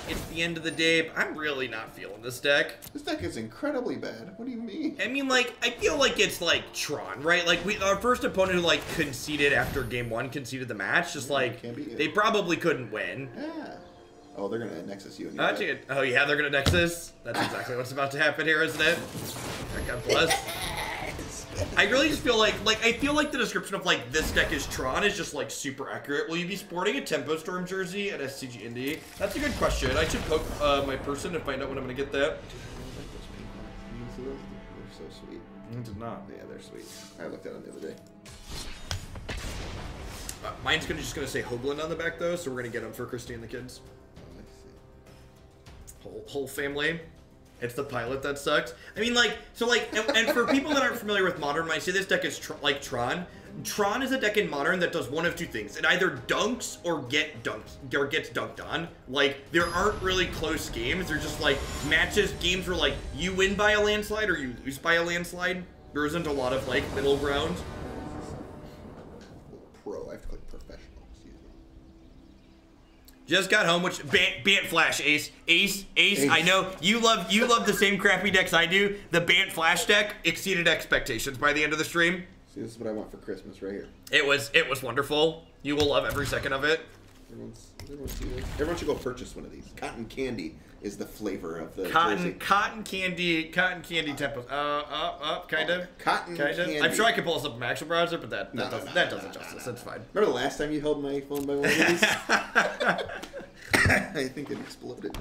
it's the end of the day, but I'm really not feeling this deck. This deck is incredibly bad. What do you mean? I mean, like, I feel like it's like Tron, right? Like, our first opponent who, like, conceded after game 1 conceded the match, just like, they probably couldn't win. Yeah. Oh, they're gonna Nexus you. Oh, yeah, they're gonna Nexus? That's exactly what's about to happen here, isn't it? God bless. I really just feel like I feel like the description of, like, this deck is Tron is just, like, super accurate. Will you be sporting a Tempo Storm jersey at SCG Indy? That's a good question. I should poke my person and find out when I'm gonna get that. They're so sweet. I did not. Yeah, they're sweet. I looked at them the other day. Mine's just gonna say Hoagland on the back, though, so we're gonna get them for Christy and the kids. Whole family. It's the pilot that sucks. I mean, like, so, like, and for people that aren't familiar with Modern, when I say this deck is like Tron, Tron is a deck in Modern that does one of two things. It either dunks or gets dunked on. Like, there aren't really close games. They're just, like, matches, games where, like, you win by a landslide or you lose by a landslide. There isn't a lot of, like, middle ground. Pro, I have to click professional. Excuse me. Just got home, which Bant Flash, Ace. I know you love the same crappy decks I do. The Bant Flash deck exceeded expectations by the end of the stream. See, this is what I want for Christmas right here. It was wonderful. You will love every second of it. Everyone should go purchase one of these. Cotton candy is the flavor of the cotton candy tempos. Kind of. Cotton candy. I'm sure I could pull this up in my actual browser, but that doesn't justice. That's fine. Remember the last time you held my phone by one of these? I think it exploded.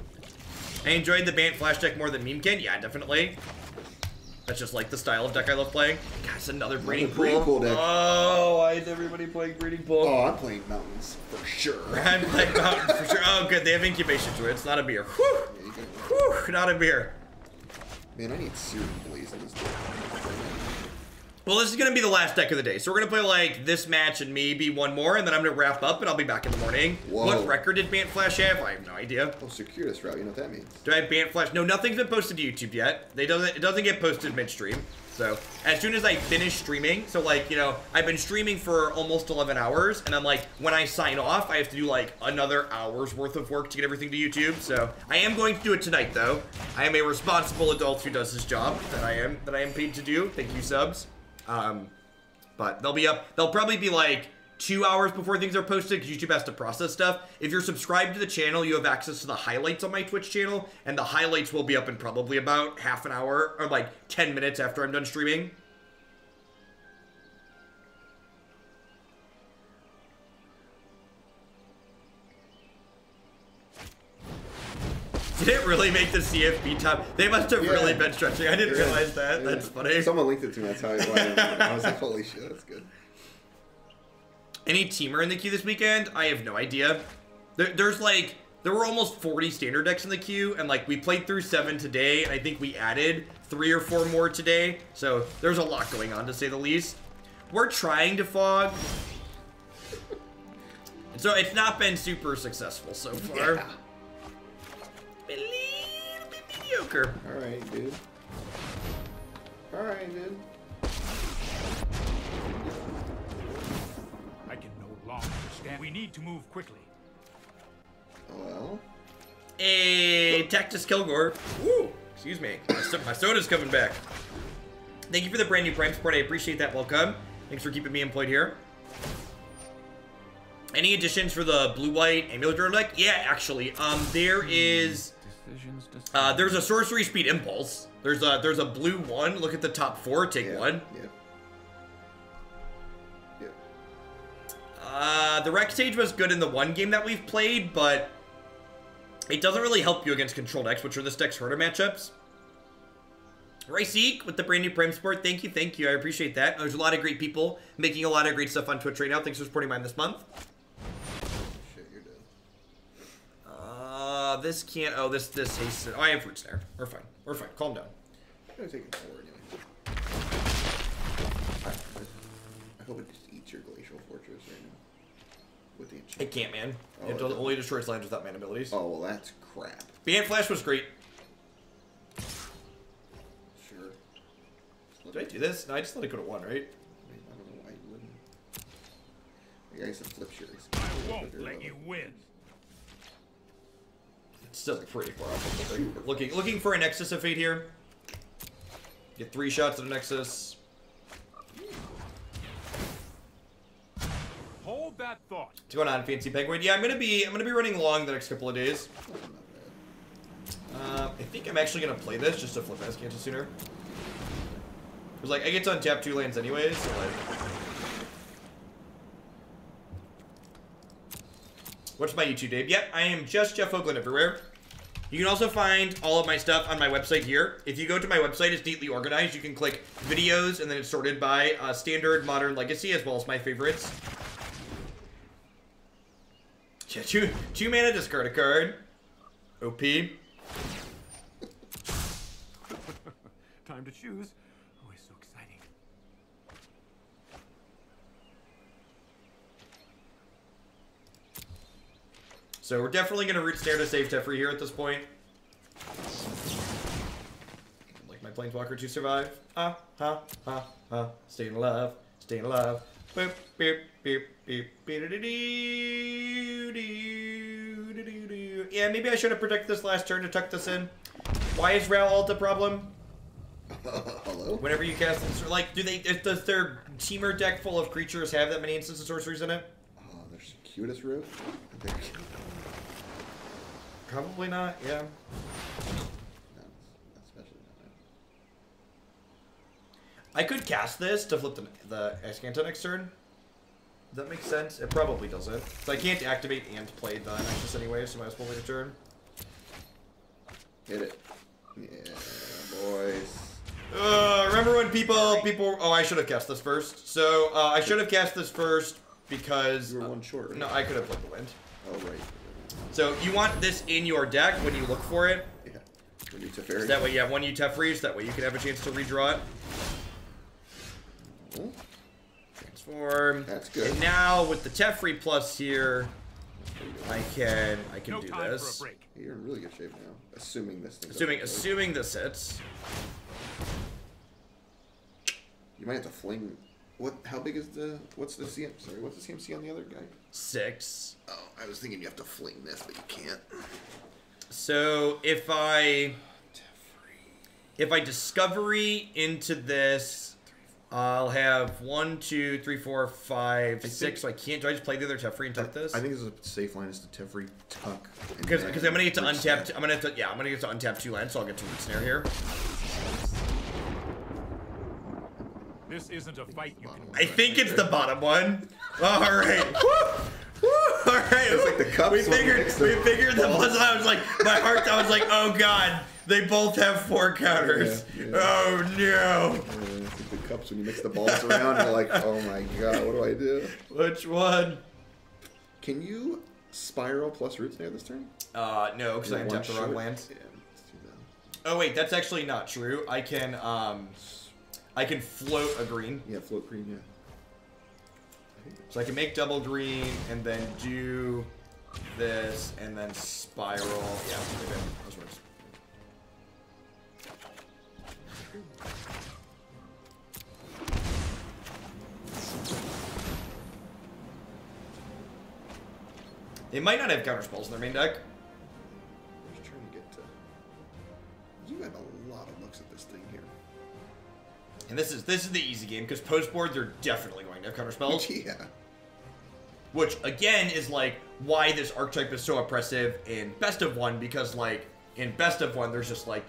I enjoyed the Bant Flash deck more than Meme Ken. Yeah, definitely. That's just like the style of deck I love playing. God, it's another breeding pool. Deck. Oh, why is everybody playing breeding pool? Oh, I'm playing mountains for sure. I'm playing mountains for sure. Oh, good. They have incubation to it. It's not a beer. Whew. Yeah, Whew, not a beer. Man, I need Searing Blaze in this deck. Well, this is going to be the last deck of the day. So we're going to play, like, this match and maybe one more, and then I'm going to wrap up, and I'll be back in the morning. Whoa. What record did Bant Flash have? I have no idea. Oh, Circuitous Route. You know what that means. Do I have Bant Flash? No, nothing's been posted to YouTube yet. It doesn't get posted midstream. So as soon as I finish streaming, so, like, you know, I've been streaming for almost 11 hours, and I'm like, when I sign off, I have to do, like, another hour's worth of work to get everything to YouTube. So I am going to do it tonight, though. I am a responsible adult who does his job that I am paid to do. Thank you, subs. But they'll be up. They'll probably be like 2 hours before things are posted because YouTube has to process stuff. If you're subscribed to the channel, you have access to the highlights on my Twitch channel, and the highlights will be up in probably about half an hour or like 10 minutes after I'm done streaming. Did it really make the CFB top? They must have really been stretching. I didn't realize that. That's funny. Someone linked it to me. That's how I was like, holy shit, that's good. Any Temur in the queue this weekend? I have no idea. There were almost 40 standard decks in the queue, and like we played through 7 today, and I think we added 3 or 4 more today. So there's a lot going on, to say the least. We're trying to fog. So it's not been super successful so far. Yeah. A little bit mediocre. Alright, dude. Alright, dude. I can no longer stand. We need to move quickly. Well. Hey, Tactus Kilgore. Woo! Excuse me. My soda's coming back. Thank you for the brand new Prime support. I appreciate that. Welcome. Thanks for keeping me employed here. Any additions for the blue-white Amulet Journal deck? Yeah, actually. There's a Sorcery Speed Impulse. There's a blue one. Look at the top 4. Take one. Yeah. The Wreck Stage was good in the one game that we've played, but it doesn't really help you against control decks, which are this deck's harder matchups. Ryseek with the brand new Prime Sport. Thank you, thank you. I appreciate that. There's a lot of great people making a lot of great stuff on Twitch right now. Thanks for supporting mine this month. Shit, you're dead. This can't. Oh, this hastes it. Oh, I have Root Snare. We're fine. We're fine. Calm down. I'm gonna take it forward anyway. I hope it just eats your Glacial Fortress right now. With the enchantment. It can't, man. Oh, It only destroys lands without mana abilities. Oh, well, that's crap. Bant Flash was great. Sure. Did I do this? No, I just let it go to 1, right? I don't know why you wouldn't. I guess it flips your I won't let you win. It's still pretty far off. Looking for a Nexus of Fate here. Get 3 shots at a Nexus. Hold that thought. What's going on, Fancy Penguin? Yeah, I'm gonna be running long the next couple of days. I think I'm actually gonna play this just to flip Azcanta sooner. Cause like I get to untap 2 lands anyways, so like. What's my YouTube, Dave? Yep, I am just Jeff Oakland everywhere. You can also find all of my stuff on my website here. If you go to my website, it's neatly organized. You can click videos, and then it's sorted by standard, modern, legacy, as well as my favorites. Yeah, two mana, discard a card. OP. Time to choose. Oh, it's so exciting. So we're definitely going to Root Snare to save Teferi here at this point. Like my Planeswalker to survive. Staying alive. Staying alive. Boop, beep, beep, beep, beep, yeah, maybe I should have predicted this last turn to tuck this in. Why is Ral Alt a problem? Hello? Whenever you cast this, like, does their Temur deck full of creatures have that many instants and sorceries in it? Oh, there's cutest root. Probably not, yeah. No, especially not. I could cast this to flip the Azcanta next turn. Does that make sense? It probably doesn't. So I can't activate and play the Nexus anyway, so I might as well wait a turn. Hit it. Yeah, boys. Remember when people... Oh, I should have cast this first. So, I should have cast this first because... You were 1 short, right? No, I could have played the Wind. Oh, right. So, you want this in your deck when you look for it. Yeah. When you Teferi. So that way you have 1 Teferi, so that way you can have a chance to redraw it. Oh. Transform. That's good. And now, with the Teferi plus here, I can No do time this. for a break. You're in really good shape now. Assuming this thing Assuming this hits. You might have to fling... What? How big is the... What's the CM... Sorry, what's the CMC on the other guy? 6. Oh, I was thinking you have to fling this, but you can't. So if I Discovery into this, I'll have 1, 2, 3, 4, 5, 6. So I can't. Do I just play the other Teferi and tuck this? I think this is a safe line is to Teferi tuck. Because I'm gonna get to untap. I'm gonna get to untap 2 lands, so I'll get to Root Snare here. This isn't a fight you can win. I think it's the bottom one. All right. Woo! All right. It's like the cups. We figured the puzzle. I was like, my heart. I was like, oh god, they both have 4 counters. Yeah. Oh no. It's like the cups when you mix the balls around. You're like, oh my god, what do I do? Which one? Can you spiral plus Root Snare this turn? No, because I untapped the wrong land. Yeah, it's too bad. Oh wait, that's actually not true. I can float a green. Yeah, float green. Yeah. So I can make double green and then do this and then spiral. Yeah, okay, those works. They might not have counter spells in their main deck. I'm just trying to get to. You have a lot of looks at this thing here. And this is the easy game because post board they're definitely going to have counter spells. Yeah. Which again is like why this archetype is so oppressive in Best of One, because like in Best of One there's just like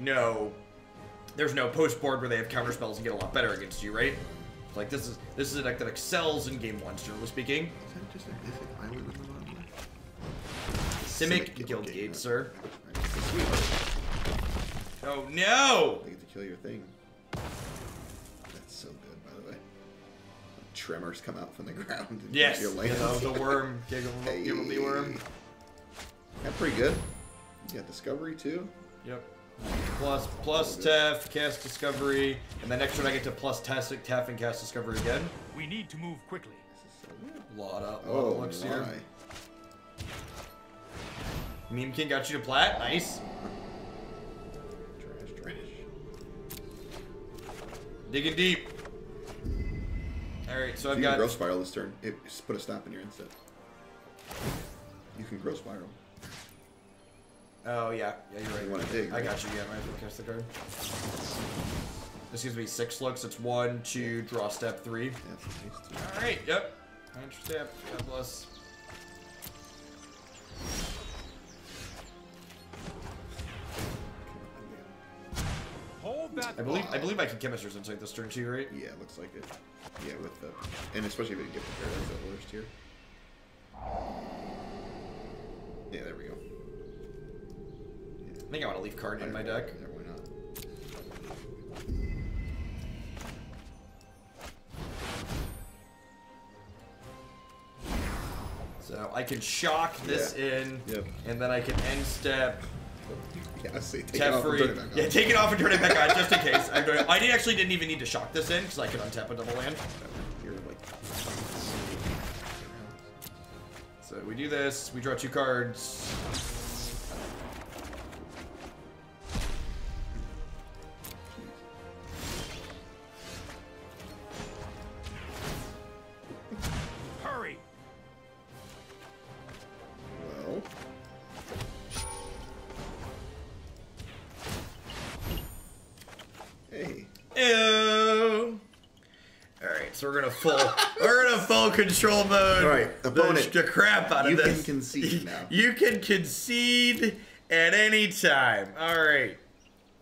there's no post board where they have counter spells and get a lot better against you, right? Like this is a deck that excels in game 1, generally speaking. Is that just a mythic island in the bottom left? Simic Guildgate, sir. Right. Oh no! They get to kill your thing. That's so good, by the way. Tremors come out from the ground. And Yes, your you know, the worm, give him the worm. That's pretty good. You got Discovery too. Yep. Plus Tef, cast Discovery, and then next turn I get to plus Tef and cast Discovery again. We need to move quickly. Lot of Oh looks my. here. Meme King got you to plat. Nice. Trash. Digging deep. Alright, so I've You got... can Growth Spiral this turn. Just put a stop in your instead. You can Growth Spiral. Oh, yeah. Yeah, you're right. You want to dig, I right? got you. Yeah, I have to cast the card. This gives me 6 looks. It's 1, 2, draw step 3. Yeah, that's nice too. Alright, yep. Enter step. God bless. Hold that. I believe I can Chemister's Insight this turn too, right? Yeah, it looks like it. Yeah, with the... And especially if you get the Paradise at worst here. Yeah, there we go. I think I want to leave Karn in my deck. Yeah, why not? So I can shock this in, Yep. and then I can end step Yeah, I see. Take it off and turn it Teferi. back on. Yeah, take it off and turn it back on just in case. Actually didn't even need to shock this in because I could untap a double land. You're like... So we do this. We draw 2 cards. Hurry. Well... Hey. Ew. Alright, so we're gonna full control mode. Alright, opponent, the crap out of you this. can concede now. You can concede at any time. Alright.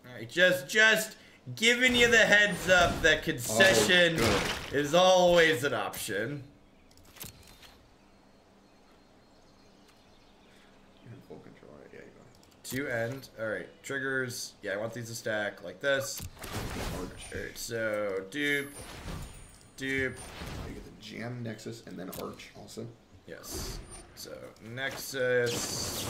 Alright, just giving you the heads up that concession is always an option. You're in full control. Right? Yeah, you go. 2 end. Alright, triggers. Yeah, I want these to stack like this. Alright, so dupe. You get the Jam, Nexus, and then Arch also. Yes. So Nexus.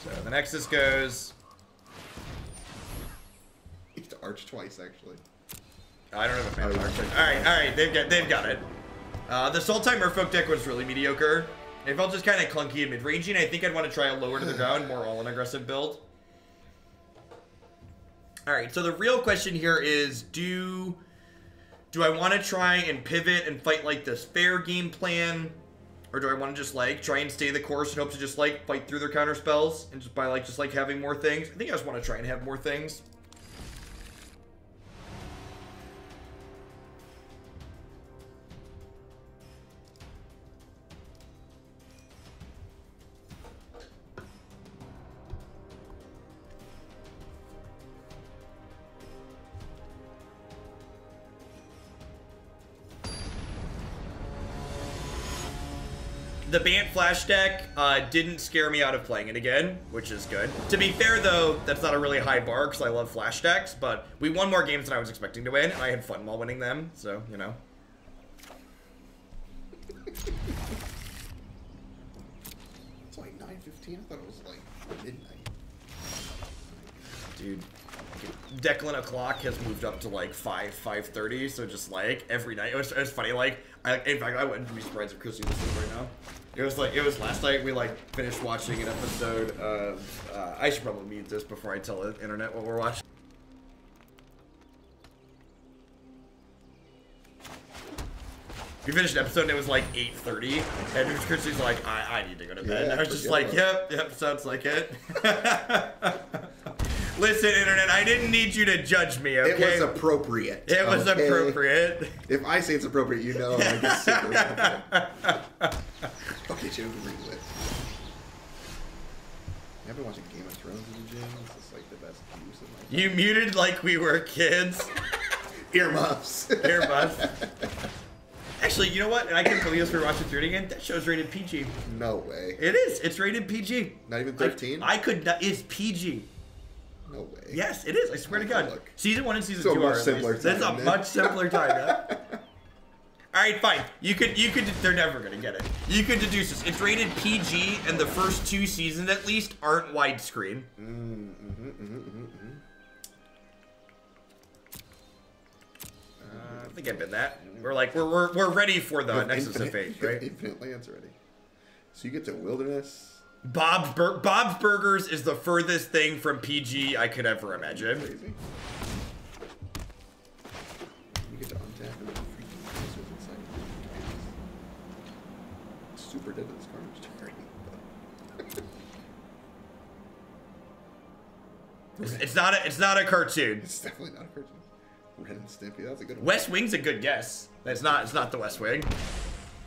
So the Nexus goes. You get to Arch twice, actually. I don't have a fan of Arch. All right, they've got it. The Sultai Merfolk deck was really mediocre. It felt just kind of clunky and mid-ranging. I think I'd want to try a lower to the ground, more all-in aggressive build. All right, so the real question here is, do I want to try and pivot and fight like this fair game plan, or do I want to just like try and stay the course and hope to just like fight through their counter spells and just by like having more things? I think I just want to try and have more things. The Bant Flash deck didn't scare me out of playing it again, which is good. To be fair, though, that's not a really high bar because I love Flash decks, but we won more games than I was expecting to win, and I had fun while winning them, so, you know. It's like 9:15. I thought it was like midnight. Dude, Declan o'clock has moved up to like 5:30, so just like every night. It was funny, like, in fact, I wouldn't be surprised if Chrissy was listening right now. It was last night we like finished watching an episode of, I should probably mute this before I tell the internet what we're watching. We finished an episode and it was like 8:30, and Chrissy's like, I need to go to bed. Yeah, and I was just like, yep, sounds like it. Listen, internet, I didn't need you to judge me, okay? It was appropriate. It was okay? appropriate. If I say it's appropriate, you know I get super appropriate. Okay, Jim, we can redo it. I've been watching Game of Thrones in the gym. This is like the best use of my time. You muted like we were kids. Earmuffs. Earmuffs. Actually, you know what? And I can't believe this. We're watching through it again. That show's rated PG. No way. It is. It's rated PG. Not even 13? I could not. It's PG. No way. Yes, it is. I swear to God. Look. Season 1 and Season So 2 much are simpler That's a time, much simpler time, yeah. Alright, fine. You could, they're never gonna get it. You could deduce this. It's rated PG, and the first 2 seasons, at least, aren't widescreen. I think I've been that. We're like, we're ready for the Nexus of Fate, right? Infinite lands already. So you get to Wilderness. Bob's Burgers is the furthest thing from PG I could ever imagine. Crazy. You get to untap and freaking monsters inside. Super dead to this carnage turn. It's not a cartoon. It's definitely not a cartoon. Ren and Stimpy, that's a good one. West Wing's a good guess. It's not the West Wing.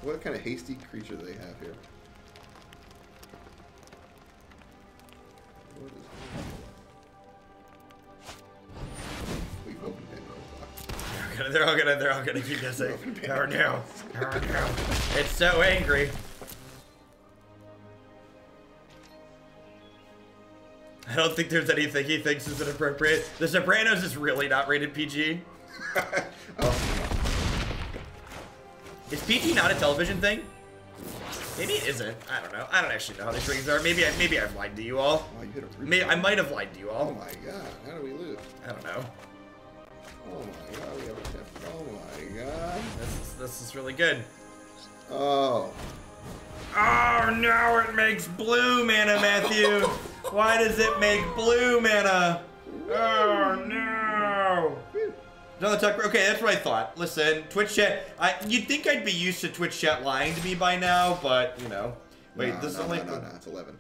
What kind of hasty creature do they have here? What is We've opened Pandora's box. They're all gonna keep guessing. Oh no. It's so angry. I don't think there's anything he thinks is inappropriate. The Sopranos is really not rated PG. Oh. Is PG not a television thing? Maybe it isn't. I don't know. I don't actually know how these rings are. Maybe I've lied to you all. Wow, you hit a Maybe I might have lied to you Oh all. my god, how do we lose? I don't know. Oh my god, we have a tip. Oh my god. This is really good. Oh. Oh no, it makes blue mana, Matthew. Why does it make blue mana? Oh no. Okay, that's what I thought. Listen, Twitch chat. You'd think I'd be used to Twitch chat lying to me by now, but you know. Wait, this is only. No, it's 11.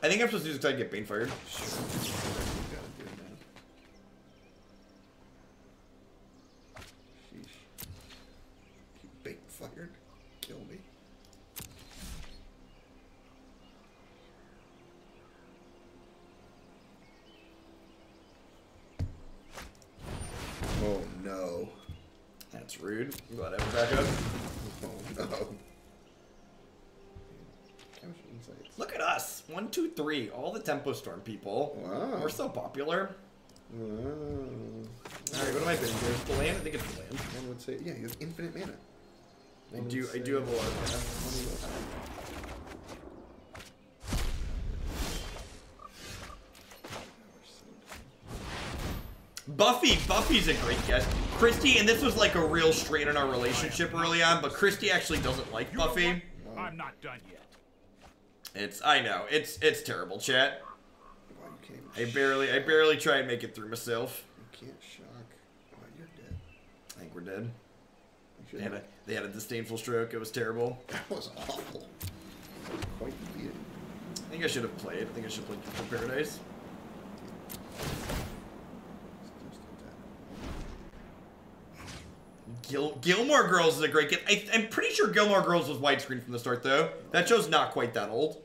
I think I'm supposed to do this until I get Bane fired. Sure. You gotta do it, man. Sheesh. Keep Bane fired. Kill me. Oh no. That's rude. I'm glad I have a backup. Oh no. Chemistry insights. Look at us. 1, 2, 3. All the Tempo Storm people. Wow. We're so popular. Wow. Alright, what am I doing here? The land? I think it's the land. One would say, yeah, you have infinite mana. I do have a lot of mana. Buffy's a great guess. Christy, and this was like a real strain in our relationship early on, but Christy actually doesn't like Buffy. I'm not done yet. I know, it's terrible, chat. Wow, you can't I even barely try and make it through myself. You can't shock. Wow, you're dead. I think we're dead. You They had a disdainful stroke. It was terrible. That was awful. Quite defeated. I think I should have played. I think I should have played for Paradise. Gilmore Girls is a great gift. I'm pretty sure Gilmore Girls was widescreen from the start, though. That show's not quite that old.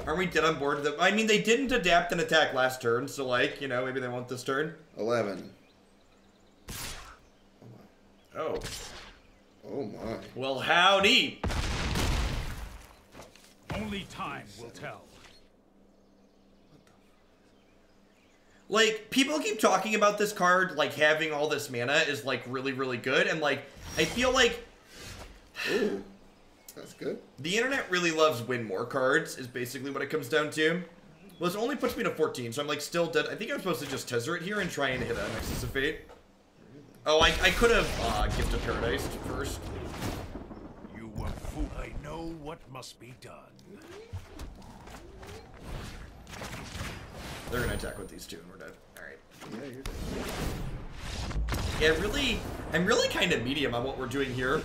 Aren't we dead on board? I mean, they didn't adapt and attack last turn, so, like, you know, maybe they won't this turn. 11. Oh. Oh my. Well, howdy. Only time will tell. Like, people keep talking about this card, like, having all this mana is, like, really, really good, and, like, I feel like... Ooh, that's good. The internet really loves win more cards, is basically what it comes down to. Well, this only puts me to 14, so I'm, like, still dead. I think I'm supposed to just Tezzeret here and try and hit a Nexus of Fate. Oh, I could have gifted Paradise first. You were fool. I know what must be done. They're gonna attack with these two, and we're dead. Alright. Yeah, you're dead. Yeah, I'm really kind of medium on what we're doing here.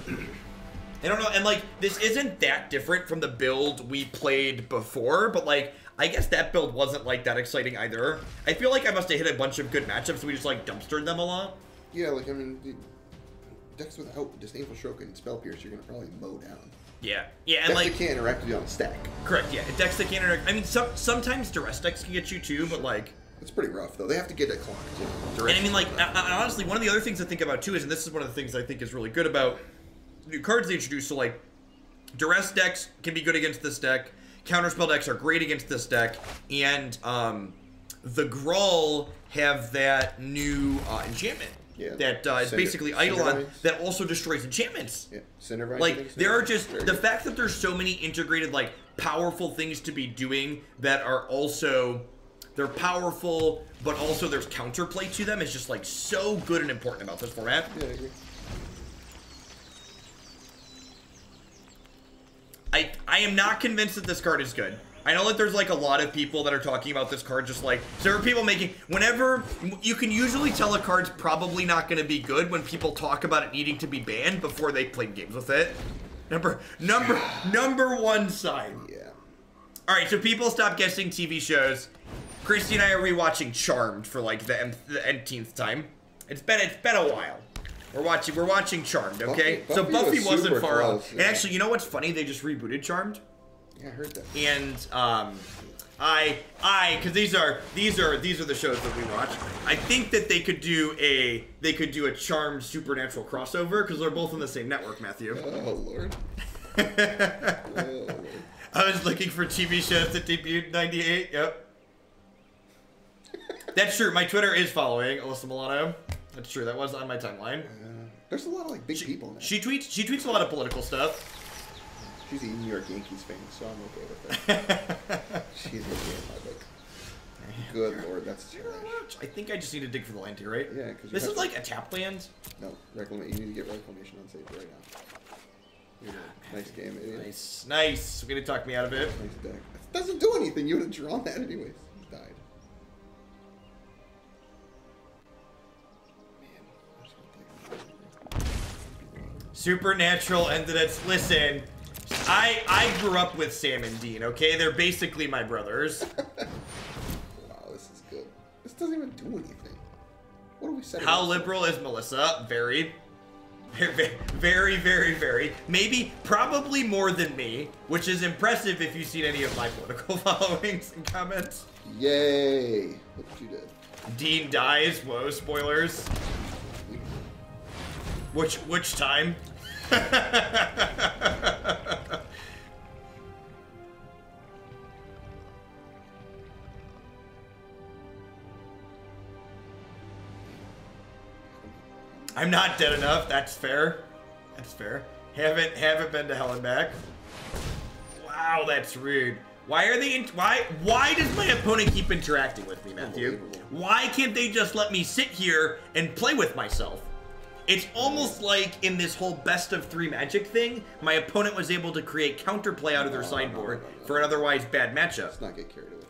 I don't know, and like, this isn't that different from the build we played before, but like, I guess that build wasn't like that exciting either. I feel like I must have hit a bunch of good matchups, so we just like dumpstered them a lot. Yeah, like, I mean, the decks without Disdainful Stroke and Spell Pierce, you're gonna probably mow down. Yeah, and Decks like... that can't interact with you on a stack. Correct, yeah, decks that can't interact... I mean, sometimes duress decks can get you too, but like... It's pretty rough, though. They have to get a clock, too. And I mean, like, honestly, one of the other things I think about too is, and this is one of the things I think is really good about new cards they introduce, so like, duress decks can be good against this deck, counterspell decks are great against this deck, and the Grawl have that new enchantment. Yeah. That is basically Eidolon that also destroys enchantments. Yeah. Center like, there are just... The fact that there's so many integrated, like, powerful things to be doing that are also... They're powerful, but also there's counterplay to them is just, like, so good and important about this format. Yeah, I agree. I am not convinced that this card is good. I know that there's like a lot of people that are talking about this card just like, so there are people making, whenever, you can usually tell a card's probably not going to be good when people talk about it needing to be banned before they played games with it. Number one sign. Yeah. All right, so people stop guessing TV shows. Christy and I are rewatching Charmed for like the nth time. It's been a while. We're watching Charmed, okay? Buffy Buffy was wasn't super far close, off. yeah. And actually, you know what's funny? They just rebooted Charmed. Yeah, I heard that. And because these are the shows that we watch. I think that they could do a Charmed Supernatural crossover because they're both on the same network, Matthew. Oh Lord. Oh Lord. I was looking for TV shows that debuted in '98. Yep. That's true. My Twitter is following Alyssa Milano. That's true. That was on my timeline. There's a lot of like big people in there. She tweets a lot of political stuff. She's a New York Yankees fan, so I'm okay with that. She's okay in my book. Good Lord, that's trash. I think I just need to dig for the land here, right? Yeah, because this is like a tap land. No, you need to get reclamation on safe right now. Nice game, idiot. Nice. Way to talk me out of it. Nice deck. It doesn't do anything. You would have drawn that anyways. You died. Supernatural ended its... Listen, I grew up with Sam and Dean, okay? They're basically my brothers. Wow, this is good. This doesn't even do anything. What do we say? How liberal is Melissa? Very. Very, very, very. Maybe, probably more than me, which is impressive if you've seen any of my political followings and comments. Yay. Look what you did. Dean dies. Whoa, spoilers. Which time? I'm not dead enough. That's fair. That's fair. Haven't been to hell and back. Wow, that's rude. Why are they? Why does my opponent keep interacting with me, Matthew? Why can't they just let me sit here and play with myself? It's almost like in this whole best of 3 Magic thing, my opponent was able to create counterplay out of their sideboard for an otherwise bad matchup. Let's not get carried away.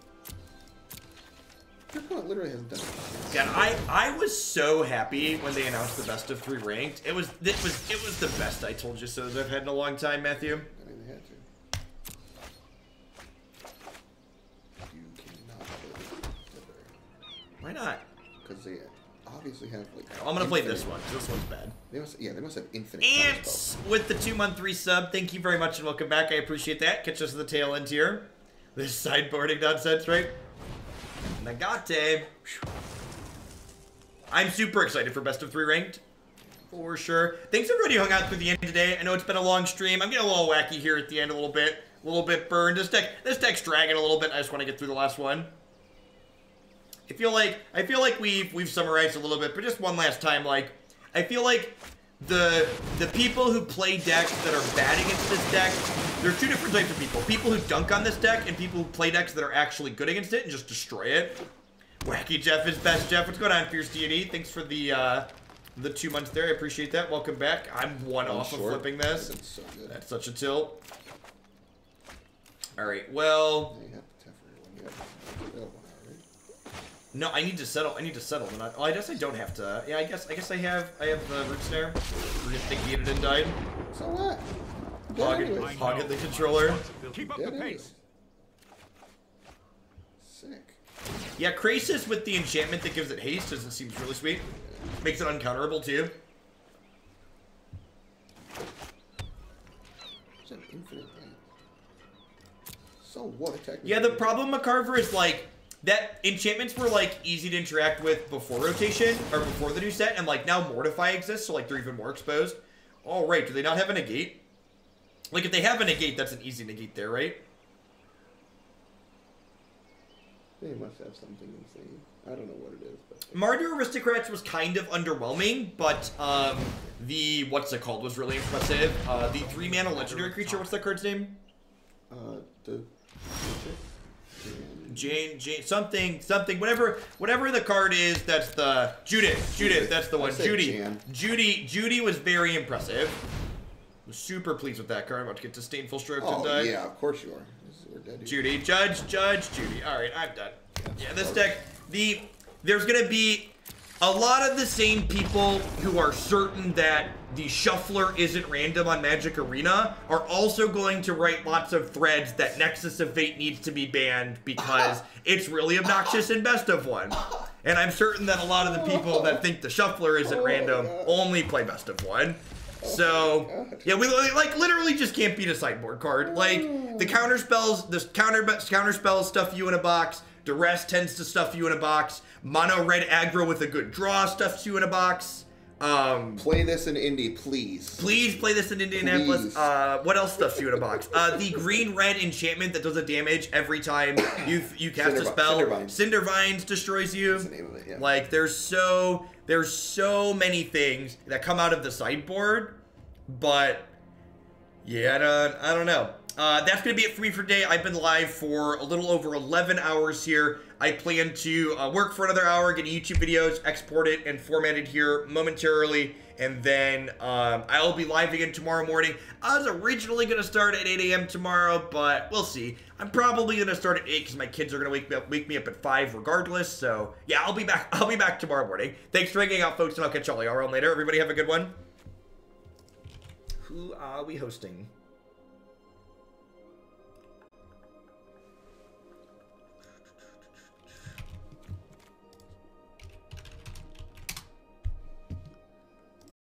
Your opponent literally hasn't done it. God, I was so happy when they announced the best of 3 ranked. It was the best I told you so that I've had in a long time, Matthew. I mean, they had to. You cannot play Teferi. Why not? Because they obviously have like. I'm gonna play this one because this one's bad. They must have infinite. Ants with the 2-month resub. Thank you very much and welcome back. I appreciate that. Catch us at the tail end here. This sideboarding nonsense, right? Nagate. I'm super excited for best of 3 ranked. For sure. Thanks everybody who hung out through the end today. I know it's been a long stream. I'm getting a little wacky here at the end a little bit burned. This deck's dragging a little bit. I just want to get through the last one. I feel like we've summarized a little bit, but just one last time, like, I feel like the people who play decks that are bad against this deck, there are 2 different types of people. People who dunk on this deck and people who play decks that are actually good against it and just destroy it. Wacky Jeff is best. Jeff, what's going on, Fierce D&E? Thanks for the 2 months there. I appreciate that. Welcome back. I'm one off of flipping this. That's so good. That's such a tilt. All right, well... You have Teferi when you have available now, right? No, I need to settle. Oh, I guess I don't have to. Yeah, I guess I have the Root Snare. We just negated and died. So what? Hogging the controller. Keep up the pace. Sick. Yeah, Krasis with the enchantment that gives it haste seems really sweet. Makes it uncounterable too. It's an infinite thing. So what attack? Yeah, the problem, McCarver, is like that enchantments were like easy to interact with before rotation or before the new set, and like now Mortify exists, so like they're even more exposed. Oh right, do they not have a negate? Like if they have a negate, that's an easy negate there, right? They must have something insane. I don't know what it is, but Mardu Aristocrats was kind of underwhelming, but the what's it called was really impressive. The 3-mana legendary creature. What's that card's name? The Jane, something, whatever the card is. That's the Judith. That's the one. Judy was very impressive. Was super pleased with that card. I'm about to get Disdainful Stroke to die. Yeah, of course you are. We're dead here. Judy, Judge, Judy. All right, I'm done. Yeah, this deck. There's gonna be a lot of the same people who are certain that the Shuffler isn't random on Magic Arena are also going to write lots of threads that Nexus of Fate needs to be banned because it's really obnoxious in Best of One. And I'm certain that a lot of the people that think the Shuffler isn't random only play Best of One. So, yeah, we like literally just can't beat a sideboard card. Like, the counter spells, counter spells stuff you in a box. Duress tends to stuff you in a box. Mono red aggro with a good draw stuffs you in a box. Play this in Indy, please. Please play this in Indianapolis. What else stuffs you in a box? The green-red enchantment that does a damage every time you cast a spell. Cindervines destroys you. That's the name of it, yeah. Like, there's so many things that come out of the sideboard, but yeah, I don't know. That's going to be it for me for today. I've been live for a little over 11 hours here. I plan to work for another hour, get YouTube videos, export it, and format it here momentarily. And then I'll be live again tomorrow morning. I was originally going to start at 8 a.m. tomorrow, but we'll see. I'm probably going to start at 8 because my kids are going to wake me up at 5 regardless. So, yeah, I'll be back tomorrow morning. Thanks for hanging out, folks, and I'll catch all y'all around later. Everybody have a good one. Who are we hosting?